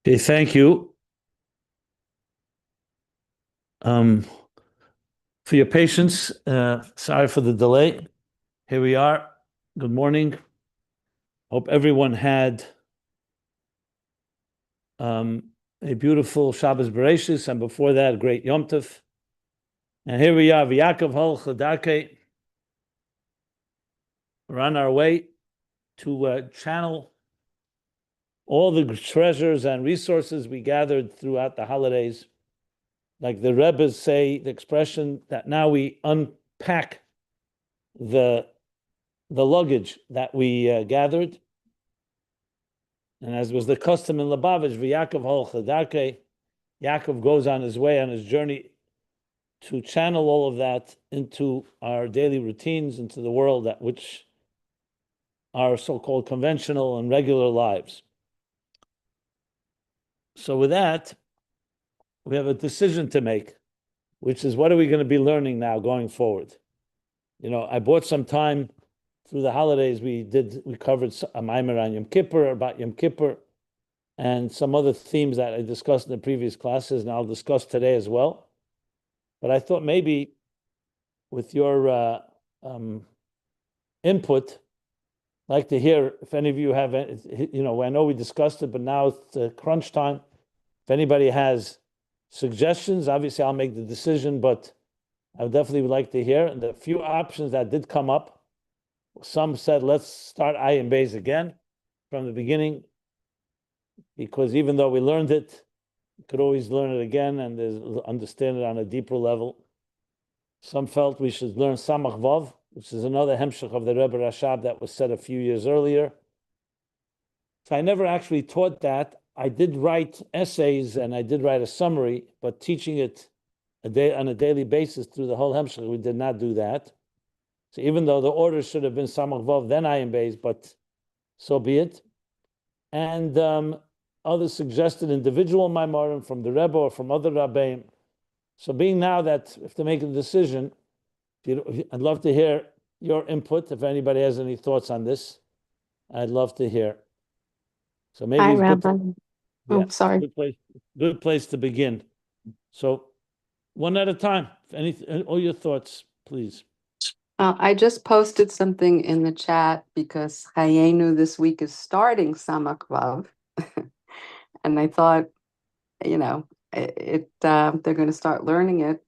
Okay, thank you for your patience. Sorry for the delay. Here we are. Good morning. Hope everyone had a beautiful Shabbos Bereshis, and before that, a great Yom Tov. And here we are, V'Yakov Hol Chadake. We're on our way to channel all the treasures and resources we gathered throughout the holidays. Like the Rebbes say, the expression that now we unpack the luggage that we gathered. And as was the custom in Lubavitch, V'Yakov Hol Chadake, Yaakov goes on his way, on his journey to channel all of that into our daily routines, into the world that which are so-called conventional and regular lives. So with that, we have a decision to make, which is what are we going to be learning now going forward? You know, I bought some time through the holidays. We covered a Maimer on Yom Kippur, about Yom Kippur, and some other themes that I discussed in the previous classes, and I'll discuss today as well. But I thought maybe with your input, I'd like to hear if any of you have, you know, I know we discussed it, but now it's crunch time. If anybody has suggestions, obviously I'll make the decision, but I would definitely like to hear. And the few options that did come up, some said, let's start Ayin Beis again from the beginning, because even though we learned it, you could always learn it again and understand it on a deeper level. Some felt we should learn Samach Vav, which is another Hemshech of the Rebbe Rashab that was said a few years earlier. So I never actually taught that. I did write essays and I did write a summary, but teaching it on a daily basis through the whole Hemshech, we did not do that. So even though the order should have been Samach Vav, then Ayin Beis, but so be it. And others suggested individual Maimarim from the Rebbe or from other Rabbeim. So being now that if to make a decision, I'd love to hear your input. If anybody has any thoughts on this, I'd love to hear. So maybe Hi, it's good. Rabbi. Oh, sorry. Good place to begin. So one at a time. All your thoughts, please. I just posted something in the chat because Chayenu this week is starting Samach Vav. And I thought, you know, they're going to start learning it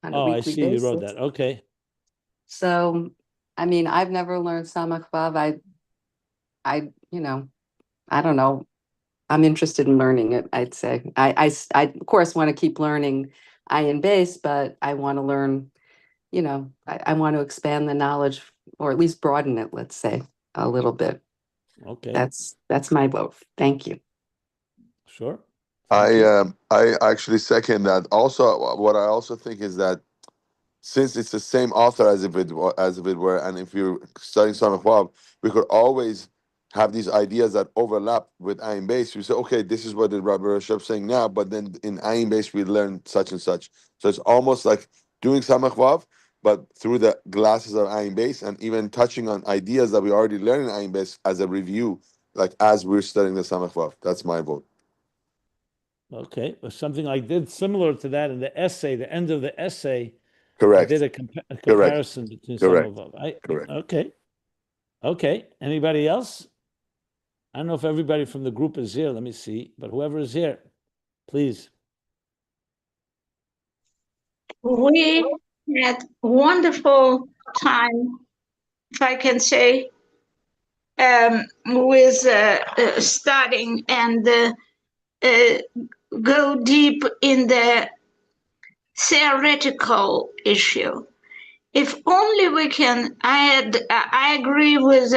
on a Oh, I weekly see you wrote basis. that. Okay. So, I mean, I've never learned Samach Vav. You know, I don't know. I'm interested in learning it, I'd say. I of course want to keep learning Ayin Beis, but I want to learn, you know, I want to expand the knowledge or at least broaden it, let's say, a little bit. Okay. That's my vote. Thank you. Sure. Thank you. I actually second that. Also, what I also think is that since it's the same author as if it were, and if you're studying Samach Vav, we could always have these ideas that overlap with Ayin Beis. We say, okay, this is what the Rabbi Rashab saying now, but then in Ayin Beis we learn such and such. So it's almost like doing Samach Vav, but through the glasses of Ayin Beis, and even touching on ideas that we already learned in Ayin Beis as a review, like as we're studying the Samach Vav. That's my vote. Okay, or something I did similar to that in the essay, the end of the essay. Correct. I did a comparison between some Correct. of them. Correct. Okay. Anybody else? I don't know if everybody from the group is here. Let me see. But whoever is here, please. We had wonderful time, if I can say, with studying and go deep in the theoretical issue. If only we can, I agree with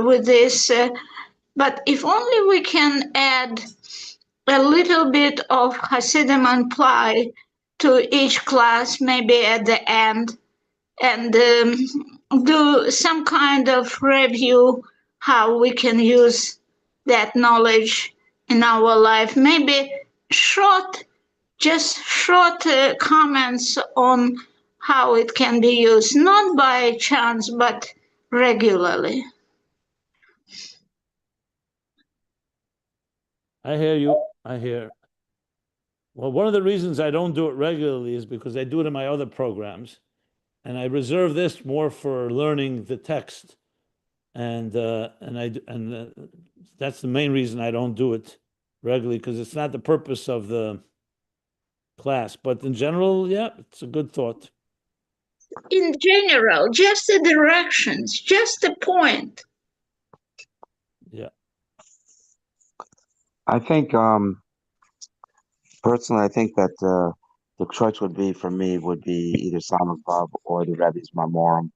with this, but if only we can add a little bit of Hasidim apply to each class, maybe at the end, and do some kind of review how we can use that knowledge in our life. Maybe just short comments on how it can be used, not by chance, but regularly. I hear you. I hear. Well, one of the reasons I don't do it regularly is because I do it in my other programs, and I reserve this more for learning the text, and that's the main reason I don't do it regularly, because it's not the purpose of the class. But in general, yeah, it's a good thought. In general, just the directions, just the point. Yeah. I think, personally, I think that the choice would be for me would be either Samach Vav or the Rebbe's Marmorim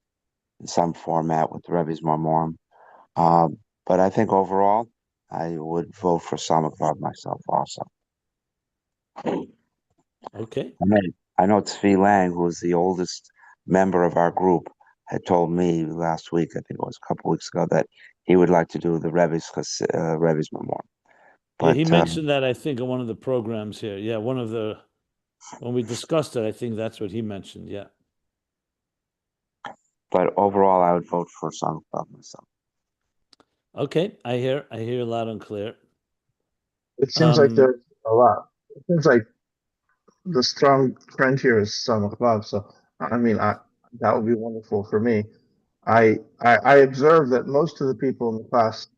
in some format with the Rebbe's Marmorim. But I think overall, I would vote for Samach Vav myself also. Okay. I know Tzvi Lang, who is the oldest member of our group, had told me last week, I think it was a couple weeks ago, that he would like to do the Rebbe's Marmorim. Yeah, he But mentioned that, I think, in one of the programs here. Yeah, when we discussed it, I think that's what he mentioned. Yeah. but overall, I would vote for Samach Vav myself. Okay, I hear loud and clear. It seems like there's a lot. It seems like the strong trend here is Samach Vav. So I mean, that would be wonderful for me. I observed that most of the people in the class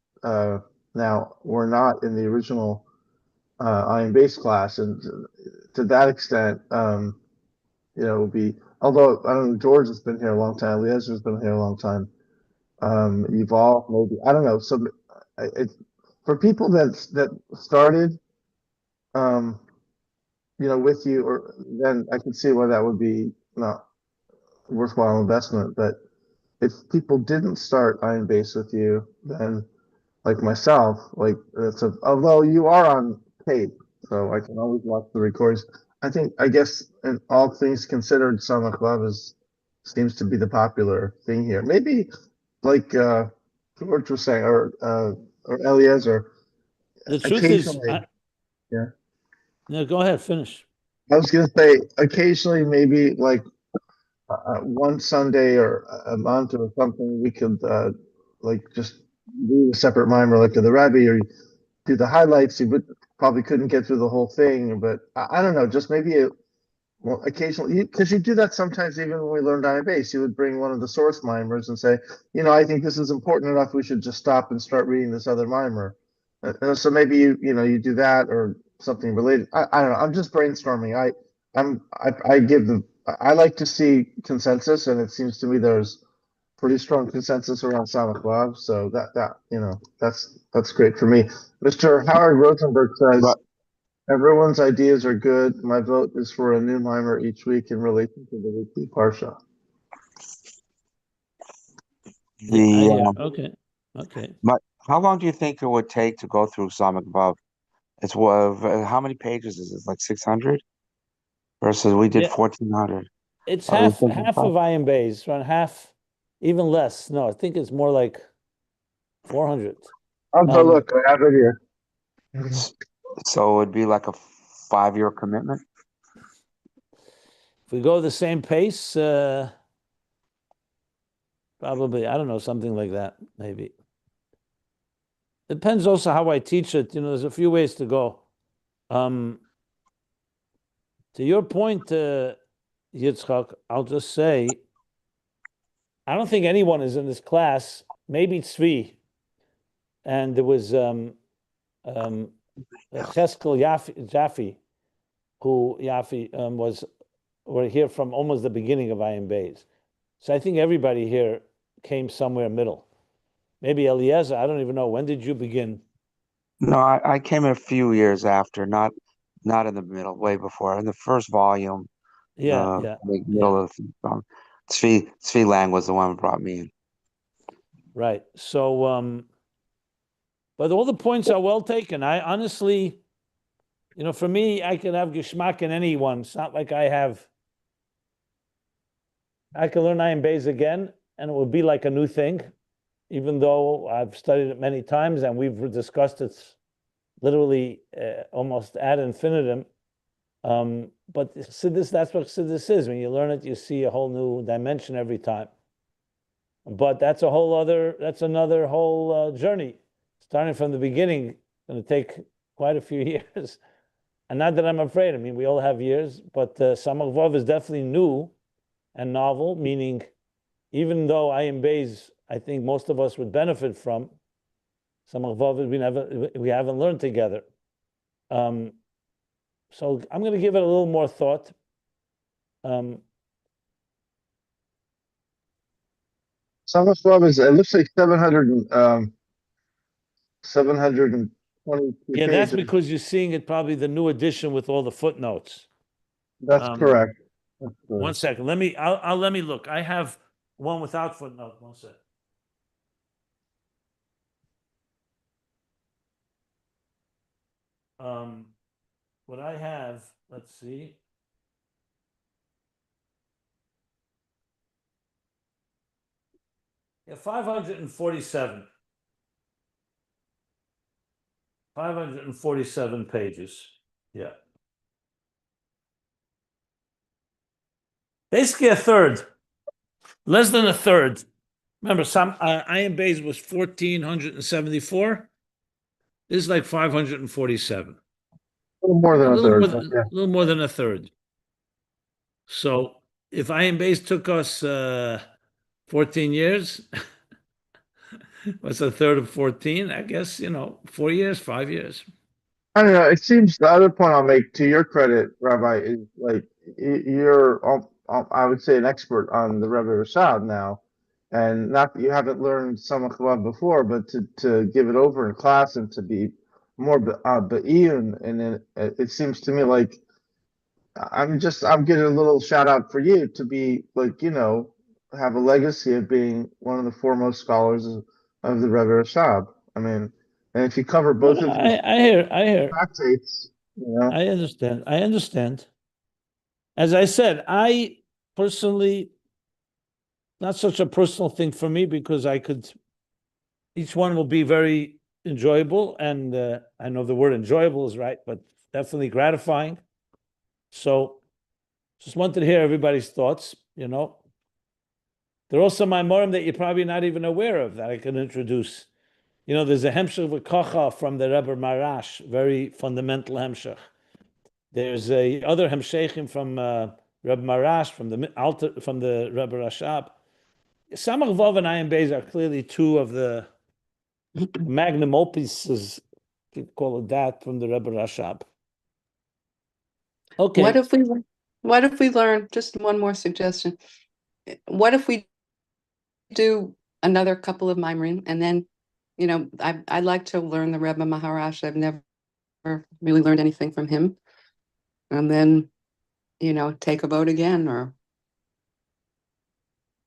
now were not in the original Ayin Beis class, and to that extent, it would be. Although I don't know, George has been here a long time, Eliezer's been here a long time. Evolve maybe, I don't know. So for people that started, with you, or then I can see why that would be not worthwhile investment. But if people didn't start Ayin Beis with you, then like myself, like although you are on tape, so I can always watch the recordings. I guess, in all things considered, Samach Vav seems to be the popular thing here. Maybe like George was saying, or Eliezer. The truth is, Occasionally, yeah. No, go ahead, finish. I was gonna say occasionally, maybe like one Sunday or a month or something, we could like just do a separate mimer like to the Rabbi, or do the highlights. You would probably couldn't get through the whole thing, but I don't know, just maybe well, occasionally, because you do that sometimes. Even when we learned Iron Base, you would bring one of the source mimers and say, I think this is important enough. We should just stop and start reading this other mimer. So maybe you do that or something related. I don't know. I'm just brainstorming. I like to see consensus, and it seems to me there's pretty strong consensus around Samach Vav. So that's great for me. Mr. Howard Rosenberg says. But Everyone's ideas are good. My vote is for a new mimer each week in relation to the weekly parsha. Okay. How long do you think it would take to go through Samach Vav? It's how many pages is it? Like 600 versus we did 1,400. It's Are we half thinking of Ayin Beis, around half, even less. No, I think it's more like 400. I'll go look. I have it here. So it would be like a 5-year commitment. If we go the same pace, probably, I don't know, something like that, maybe. Depends also how I teach it. There's a few ways to go. To your point, Yitzchak, I'll just say, I don't think anyone is in this class, maybe Tzvi, and there was Cheskel Jaffe, who were here from almost the beginning of Ayin Beis. So I think everybody here came somewhere middle. Maybe Eliezer, I don't even know. When did you begin? No, I came a few years after, not in the middle, way before. In the first volume, middle of the Tzvi Lang was the one who brought me in. Right. So, but all the points are well taken. I honestly, for me, I can have geschmack in anyone. It's not like I can learn Ayin Beis again, and it would be like a new thing, even though I've studied it many times and we've discussed it literally almost ad infinitum. But that's what Chassidus is. When you learn it, you see a whole new dimension every time. But that's another whole journey. Starting from the beginning, going to take quite a few years. And not that I'm afraid. I mean, we all have years, but Samach Vav is definitely new and novel, meaning even though Ayin Beis, I think most of us would benefit from, Samach Vav we haven't learned together. So I'm going to give it a little more thought. Samach Vav is, it looks like 722 Yeah, that's pages. because you're seeing it probably the new edition with all the footnotes. That's correct. That's correct. One second. Let me look. I have one without footnote. One second. What I have, let's see. Yeah, 547. 547 pages. Yeah. Basically a third. Less than a third. Remember, some Ayin Beis was 1,474. This is like 547. A little more than a third. A little more than a third. So if Ayin Beis took us 14 years, what's a third of 14? I guess, 4 years, 5 years. I don't know. It seems the other point I'll make to your credit, Rabbi, is like you're, I would say, an expert on the Rebbe Rashab now, and not that you haven't learned Samach Vav before, but to give it over in class and to be more be'iyun, and it seems to me like I'm getting a little shout out for you to be like have a legacy of being one of the foremost scholars of the Rebbe Rashab. I mean, and if you cover both of these I hear. tractates, I understand. As I said, I personally, not such a personal thing for me because each one will be very enjoyable. And I know the word enjoyable is right, but definitely gratifying. So just wanted to hear everybody's thoughts, There are also Maimorim that you're probably not even aware of that I can introduce. There's a Hemshech V'Kocha from the Rebbe Marash, very fundamental Hemshech. There's a other Hemshechim from Rebbe Marash, from the Rebbe Rashab. Samach Vav and Ayin Beis are clearly two of the magnum opuses, if you call it that, from the Rebbe Rashab. Okay. What if we learn, just one more suggestion. What if we do another couple of Maimorim, and then, I'd like to learn the Rebbe Maharash. I've never really learned anything from him. And then, take a vote again, or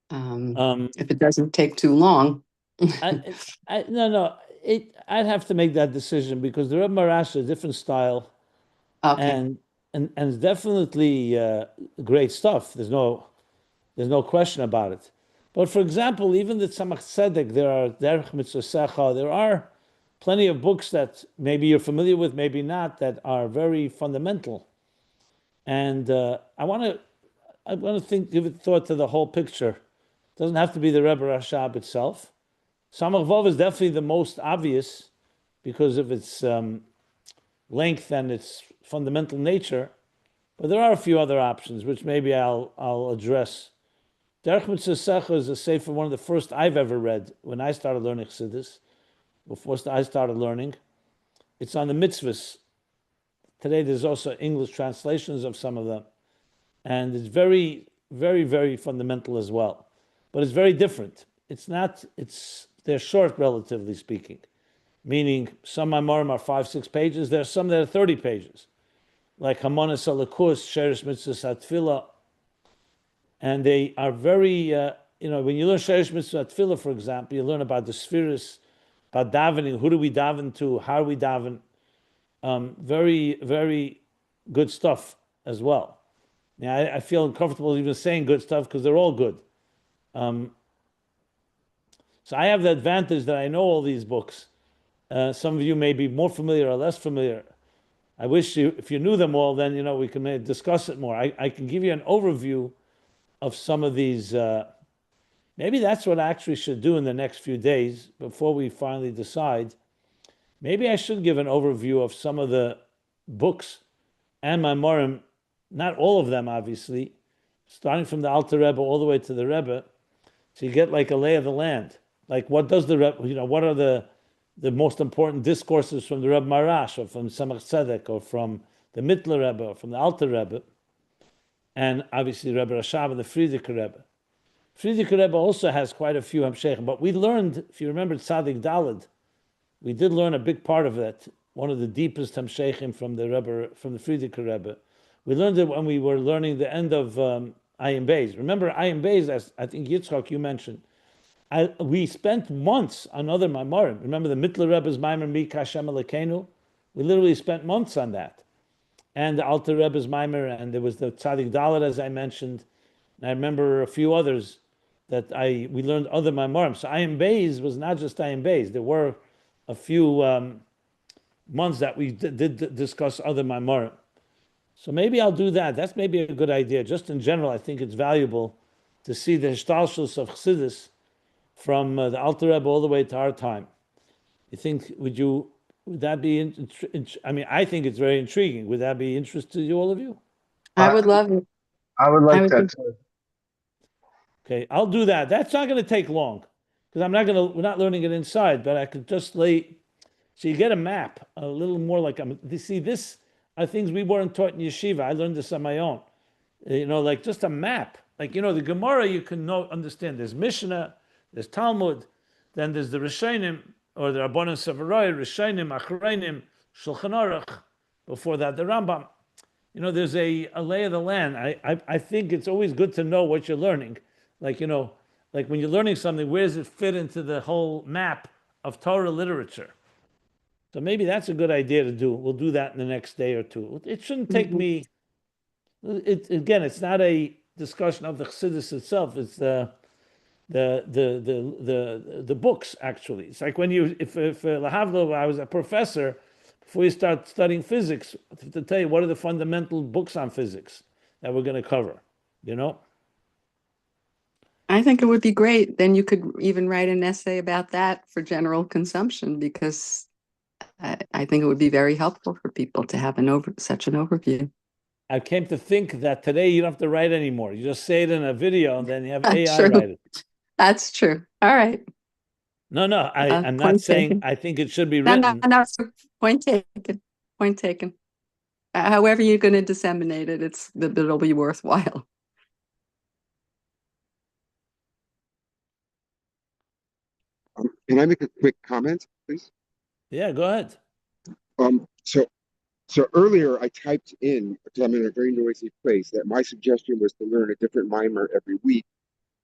if it doesn't take too long. No, I'd have to make that decision because the Rebbe Maharash is a different style. Okay. And it's definitely great stuff. There's no question about it. But for example, even the Tzemach Tzedek, there are Derech Mitzvosecha, there are plenty of books that maybe you're familiar with, maybe not, that are very fundamental. And I want to give it thought to the whole picture. It doesn't have to be the Rebbe Rashab itself. Samach Vav is definitely the most obvious because of its length and its fundamental nature, but there are a few other options which maybe I'll address. Derech Mitzvosecha is a sefer, one of the first I've ever read when I started learning Chassidus. Before I started learning, it's on the mitzvahs. Today there's also English translations of some of them, and it's very, very, very fundamental as well. But it's very different. They're short, relatively speaking. Meaning some Maimorim are 5-6 pages. There are some that are 30 pages, like Hamonas Alakus, Sheresh Mitzvah Atfilah, and they are very. When you learn Sheresh Mitzvah Atfilah, for example, you learn about the spheres, about davening. Who do we daven to? How do we daven? Very, very good stuff as well. I feel uncomfortable even saying good stuff because they're all good. So I have the advantage that I know all these books. Some of you may be more familiar or less familiar. I wish if you knew them all, then we can discuss it more. I can give you an overview of some of these. Maybe that's what I actually should do in the next few days before we finally decide. Maybe I should give an overview of some of the books and Maimorim, not all of them, obviously, starting from the Alter Rebbe all the way to the Rebbe, so you get like a lay of the land. Like, what does the Rebbe, what are the most important discourses from the Rebbe Marash, or from Tzemach Tzedek, or from the Mittler Rebbe, or from the Alter Rebbe, and obviously Rebbe Rashab and the Frierdiker Rebbe. Frierdiker Rebbe also has quite a few Hemshechim, but we learned, if you remember Tzadik Daled, we did learn a big part of that, one of the deepest Hemshechim from the Rebbe, from the Frierdiker Rebbe. We learned it when we were learning the end of Ayin Beis. Remember Ayin Beis, as I think Yitzchak, you mentioned, we spent months on other Maimarim. Remember the Mittler Rebbe's Maimar Mika Hashem Elokeinu? We literally spent months on that. And the Alter Rebbe's Maimar, and there was the Tzadik Dalet, as I mentioned. And I remember a few others that we learned other Maimarim. So Ayin Beis was not just Ayin Beis. There were a few months that we did discuss other Maimarim. So maybe I'll do that. That's maybe a good idea. Just in general, I think it's valuable to see the Hishtalshus of Chassidus from the Alter Rebbe all the way to our time. You think, would that be, I mean, I think it's very intriguing. Would that be interesting to you, all of you? I would love it. I would like that too. Okay, I'll do that. That's not going to take long, because we're not learning it inside, but I could just so you get a map, a little more like, this are things we weren't taught in yeshiva. I learned this on my own. Like just a map. Like, the Gemara, you can understand. There's Mishnah, there's Talmud, then there's the Rishonim, or the Rabbanan Sevaroi, Rishonim, Achreinim, Shulchan Aruch. Before that, the Rambam. There's a lay of the land. I think it's always good to know what you're learning. Like when you're learning something, where does it fit into the whole map of Torah literature? So maybe that's a good idea to do. We'll do that in the next day or two. It shouldn't take me. It's not a discussion of the Chassidus itself. It's the books, actually. It's like when if Lahavlo, I was a professor, before you start studying physics, to tell you what are the fundamental books on physics that we're going to cover. I think it would be great. Then you could even write an essay about that for general consumption, because I think it would be very helpful for people to have such an overview. I came to think that today you don't have to write anymore. You just say it in a video, and then you have AI True. write it. That's true. All right. No, I'm not saying taken. I think it should be written. No, point taken. Point taken. However you're going to disseminate it, it'll be worthwhile. Can I make a quick comment, please? Yeah, go ahead. So earlier I typed in, because I'm in a very noisy place, that my suggestion was to learn a different mimer every week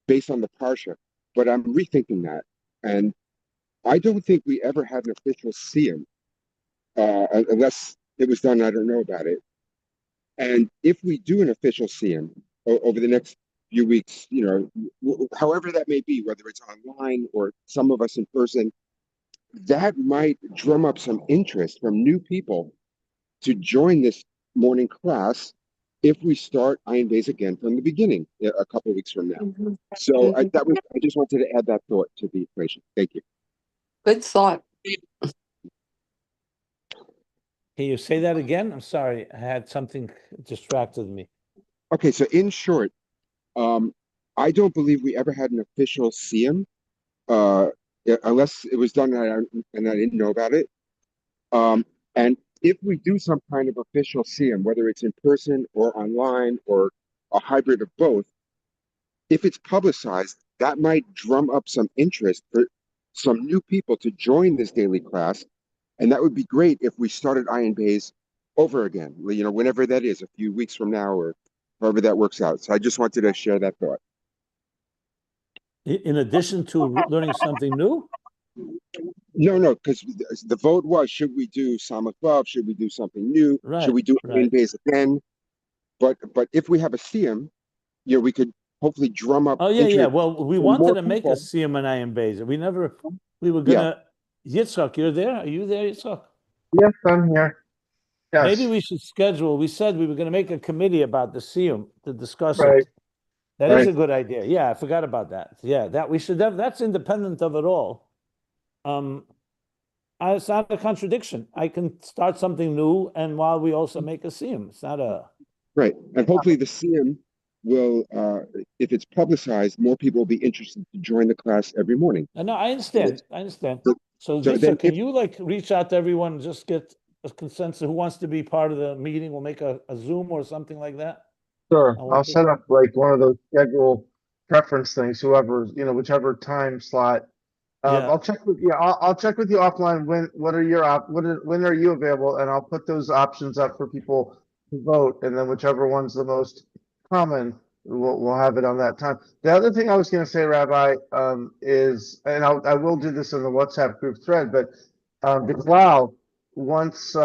based on the parsha. But I'm rethinking that, and I don't think we ever had an official siyum, unless it was done. I don't know about it. And if we do an official siyum over the next few weeks, however that may be, whether it's online or some of us in person, that might drum up some interest from new people to join this morning class if we start Ayin Beis again from the beginning a couple of weeks from now. So I just wanted to add that thought to the equation. Thank you. Good thought. Can you say that again? I'm sorry, I had something distracted me. Okay, so in short, I don't believe we ever had an official siyum, unless it was done and I didn't know about it. And if we do some kind of official siyum, whether it's in person or online or a hybrid of both, if it's publicized, that might drum up some interest for some new people to join this daily class. And that would be great if we started Ayin Beis over again, whenever that is, a few weeks from now or however that works out. So I just wanted to share that thought. In addition to learning something new? No, because the vote was, should we do Samach Vav? Should we do something new? Right, should we do Ayin right. Beis again? But if we have a siyum, we could hopefully drum up. Oh yeah. Well, we wanted to make a siyum and Ayin Beis. We were gonna. Yitzchak, you're there? Are you there, Yitzchak? Yes, I'm here. Yes. Maybe we should schedule. We said we were going to make a committee about the siyum to discuss Right. it. That is a good idea. Yeah, I forgot about that. Yeah, that we should have. That's independent of it all. it's not a contradiction. I can start something new, and while we also make a siyum. It's not a Right. And hopefully the CM will, if it's publicized, more people will be interested to join the class every morning. No, I understand. I understand. So, So, so Yitzhak, then can if, you like reach out to everyone and just get a consensus who wants to be part of the meeting? We'll make a Zoom or something like that. Sure, And we'll I'll pick- set up like one of those schedule preference things, whoever, whichever time slot. Yeah. I'll check with I'll check with you offline. What are your when are you available? And I'll put those options up for people to vote, and then whichever one's the most common, we'll have it on that time. The other thing I was going to say, Rabbi, is, and I will do this in the WhatsApp group thread, but the cloud, once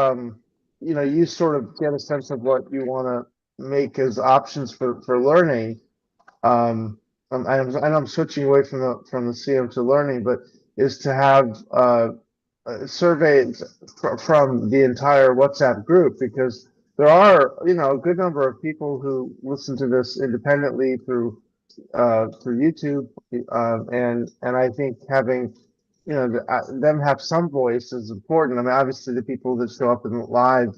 you sort of get a sense of what you want to make as options for learning. I'm switching away from the CM to learning, but is to have surveys from the entire WhatsApp group, because there are a good number of people who listen to this independently through YouTube, and I think having them have some voice is important. I mean, obviously the people that show up in live,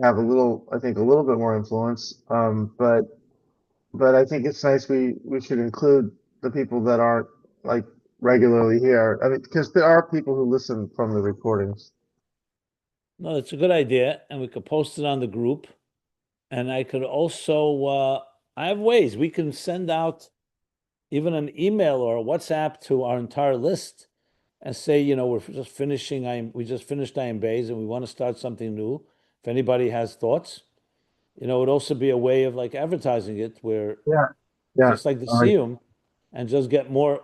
have I think a little bit more influence, but I think it's nice we should include the people that aren't like regularly here. I mean, because there are people who listen from the recordings. No, it's a good idea, and we could post it on the group. And I could also, I have ways we can send out even an email or a WhatsApp to our entire list and say, we just finished Ayin Beis and we want to start something new. If anybody has thoughts, it would also be a way of like advertising it, where Yeah, yeah. just like the All right. Siyum, and just get more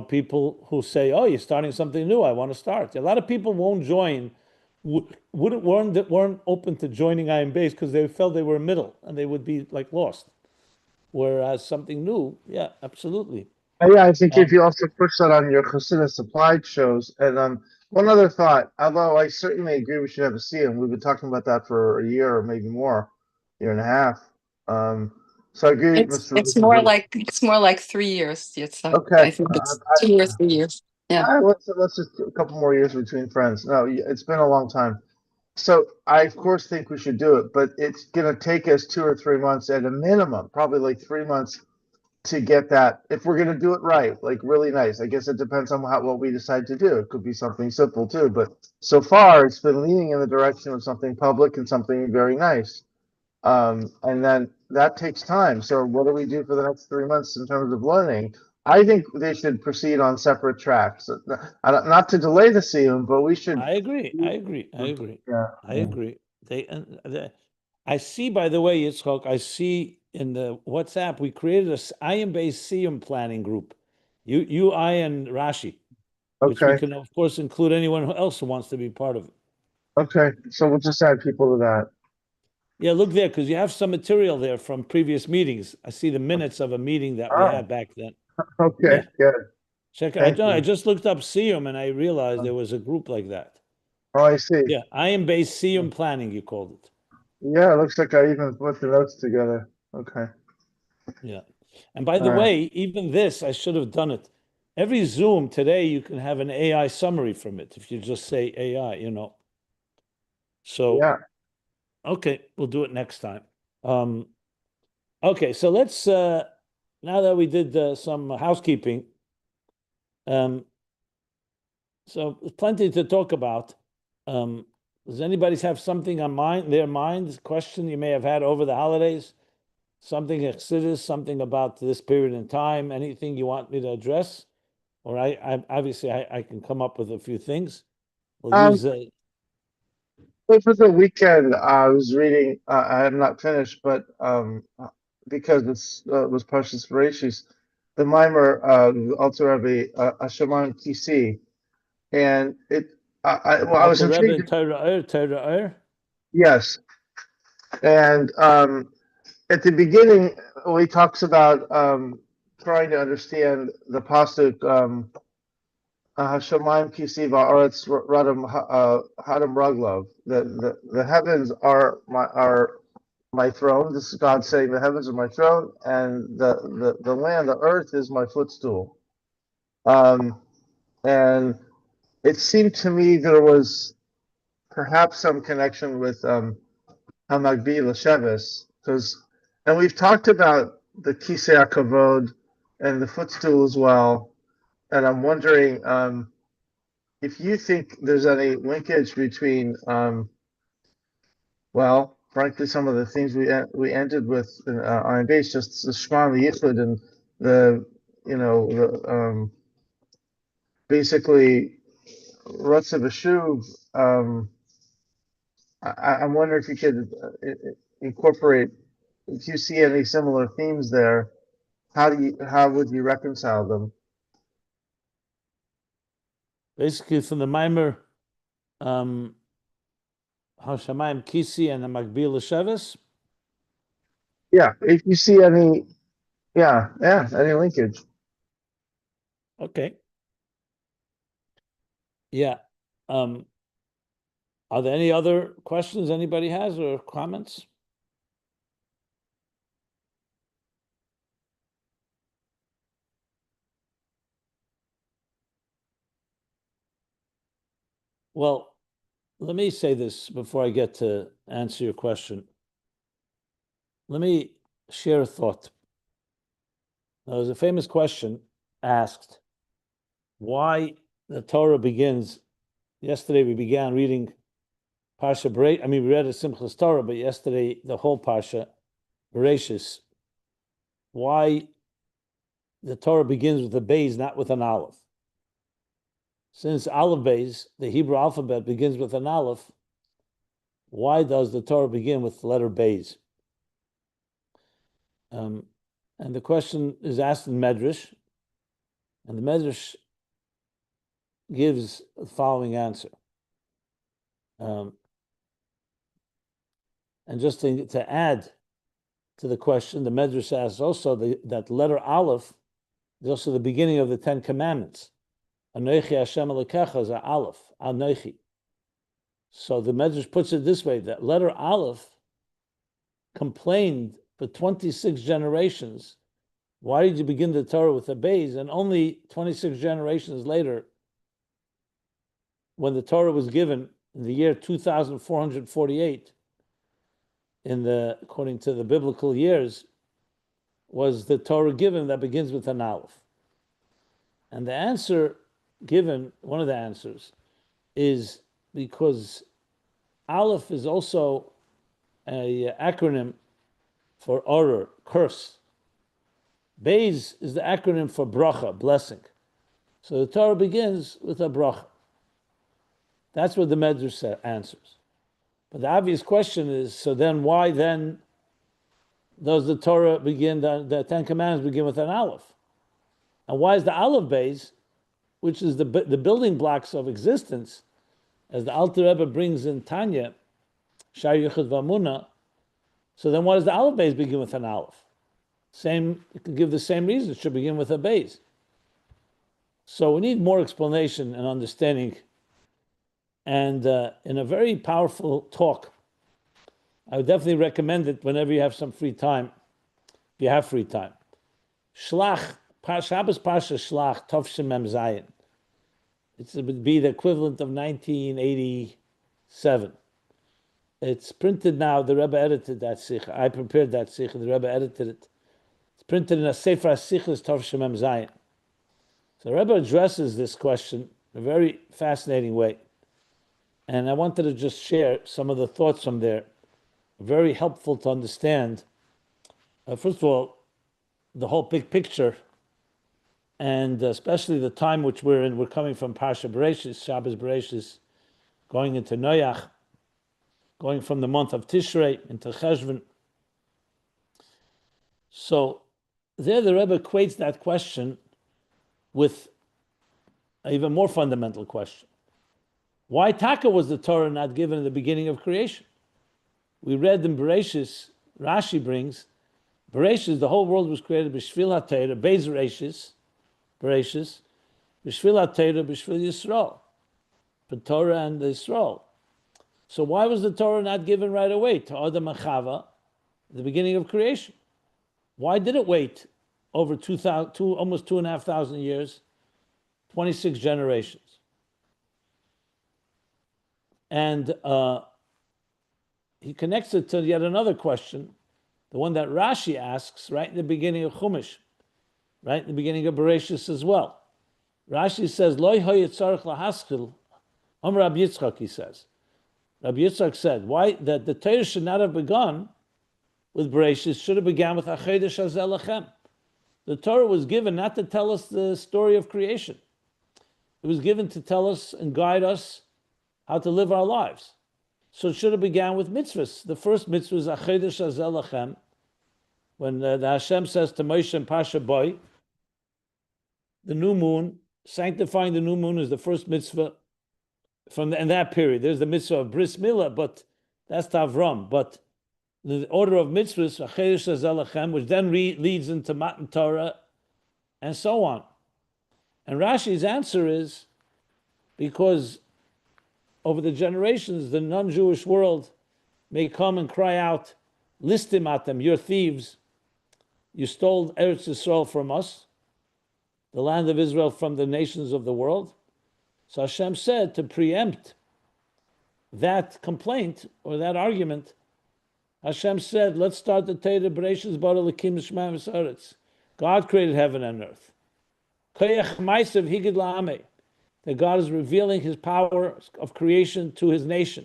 people who say, "Oh, you're starting something new. I want to start." A lot of people won't join, weren't open to joining Ayin Beis because they felt they were middle and they would be like lost. Whereas something new, yeah, absolutely. Yeah, I think if Um, you also push that on your Chassidic supplied shows, and one other thought, although I certainly agree we should have a CM, we've been talking about that for a year or maybe more, year and a half. So I agree, It's Mr. it's Mr. more Bruce. like it's more like 3 years. It's Okay, I think it's 2 or 3 years. Yeah. let's just a couple more years between friends. No, it's been a long time. So I of course think we should do it, but it's gonna take us 2 or 3 months at a minimum, probably like 3 months to get that. If we're gonna do it right, like really nice. I guess it depends on what we decide to do. It could be something simple too, but so far it's been leaning in the direction of something public and something very nice. And then that takes time. So what do we do for the next 3 months in terms of learning? I think they should proceed on separate tracks. Not to delay the season, but we should. I agree. I agree. I agree. Yeah. I agree. I see. By the way, Yitzchok, I see in the WhatsApp we created a Ayin Beis Siyum planning group. I, and Rashi, which we Okay. can of course include anyone else who wants to be part of it. Okay. So we'll just add people to that. Yeah, look there, because you have some material there from previous meetings. I see the minutes of a meeting that we Oh, had back then. okay. Yeah, Good. check it. Thank I you. just looked up Siyum and I realized there was a group like that. Oh, I see. Yeah, Ayin Beis Siyum planning, you called it. Yeah, it looks like I even put the notes together. Okay. Yeah. And by the All right. way, even this, I should have done it. Every Zoom today, you can have an AI summary from it if you just say AI. So, Yeah. okay, we'll do it next time. Okay, so let's, now that we did some housekeeping, so there's plenty to talk about. Does anybody have something on their mind, question you may have had over the holidays? Something Exodus, something about this period in time, anything you want me to address? Or I obviously I can come up with a few things. We'll Um, use Over the weekend, I was reading. I have not finished, but because it's was Parshas Bereshis, the Mimer, the Alter Rebbe, Hasheman Kisi, and I was Alter Rebbe intrigued. and Torah. Yes, and at the beginning, when he talks about trying to understand the pasuk. Hashemayim kisi va'aretz radam hadam raglov. The heavens are my throne. This is God saying the heavens are my throne, and the land, the earth, is my footstool. And it seemed to me there was perhaps some connection with Hamagbi Lashevis, and we've talked about the Kisei HaKavod and the footstool as well, and I'm wondering if you think there's any linkage between, well, frankly, some of the things we ended with Ayin Beis, just the Shema Yichud and the, basically Rotzev Hashuv. I'm wondering if you could incorporate, if you see any similar themes there, how would you reconcile them? Basically, from the Maimer, Hashamayim Kisi and the Makbil Sheves. Yeah, if you see any, any linkage. Okay. Yeah. Are there any other questions anybody has or comments? Well, let me say this before I get to answer your question. Let me share a thought. There was a famous question asked why the Torah begins. Yesterday we began reading Parsha Bereshis. I mean, we read a Simchas Torah, but yesterday the whole Parsha Bereshis. Why the Torah begins with a Beis, not with an Aleph? Since Aleph Beis, the Hebrew alphabet, begins with an Aleph, why does the Torah begin with the letter Beis? And the question is asked in Medrash, and the Medrash gives the following answer. And just to add to the question, the Medrash asks also that letter Aleph is also the beginning of the Ten Commandments. Anochi Hashem Elokecha is a Aleph, Anochi. So the Medrash puts it this way, that letter Aleph complained for 26 generations. Why did you begin the Torah with a Beis? And only 26 generations later, when the Torah was given in the year 2448, according to the biblical years, was the Torah given that begins with an Aleph. And the answer given, one of the answers, is because Aleph is also an acronym for Oror, curse. Beis is the acronym for bracha, blessing. So the Torah begins with a bracha. That's what the Medrash answers. But the obvious question is, so then why then does the Torah begin, the Ten Commandments begin with an Aleph? And why is the Aleph Beis, which is the building blocks of existence, as the Alter Rebbe brings in Tanya, Shar Yichud V'Amunah, so then why does the Aleph Beis begin with an Aleph? It can give the same reason, it should begin with a Beis. So we need more explanation and understanding. And in a very powerful talk, I would definitely recommend it whenever you have some free time, if you have free time. Shlach, Shabbos Parsha Shlach, Tov Shem Mem Zayin. It would be the equivalent of 1987. It's printed now, the Rebbe edited that Sikha. I prepared that Sikha, the Rebbe edited it. It's printed in a Sefer HaSichos Tov Shem Mem Zayin. So the Rebbe addresses this question in a very fascinating way. And I wanted to just share some of the thoughts from there. Very helpful to understand, first of all, the whole big picture, and especially the time which we're in. We're coming from Parsha Bereshis, Shabbos Bereshis, going into Noach, going from the month of Tishrei into Cheshvan. So there the Rebbe equates that question with an even more fundamental question. Why Taka was the Torah not given in the beginning of creation? We read in Bereshis, Rashi brings, Bereshis, the whole world was created b'shvil ha-Torah, Beis Bereshis, b'shvil ha-Torah, b'shvil Yisrael, for Torah and Yisrael. So why was the Torah not given right away to Adam and Chava at the beginning of creation? Why did it wait over almost 2,500 years, 26 generations? And he connects it to yet another question, the one that Rashi asks right in the beginning of Chumash, right in the beginning of Bereshis as well. Rashi says, Loi hoye tzarech lahaskil, Rabbi Yitzchak, he says. Rabbi Yitzchak said, why that the Torah should not have begun with Bereshis, should have begun with Achedesh Hazel Lachem. The Torah was given not to tell us the story of creation. It was given to tell us and guide us how to live our lives. So it should have begun with mitzvahs. The first mitzvah is Achedesh Hazel Lachem, when the Hashem says to Moshe and Pasha Boy, the new moon, sanctifying the new moon is the first mitzvah in that period. There's the mitzvah of Bris Milah, but that's Tavram. But the order of mitzvahs, Achedesh Hazel Lachem, which then leads into Matan Torah, and so on. And Rashi's answer is because over the generations, the non-Jewish world may come and cry out, listim at them, you're thieves. You stole Eretz Yisrael from us, the land of Israel from the nations of the world. So Hashem said to preempt that complaint or that argument, Hashem said, let's start the Torah Bereshis bara l'kim shema v'sa'aretz. God created heaven and earth. Koyach ma'asav higid la'ameh. That God is revealing his power of creation to his nation.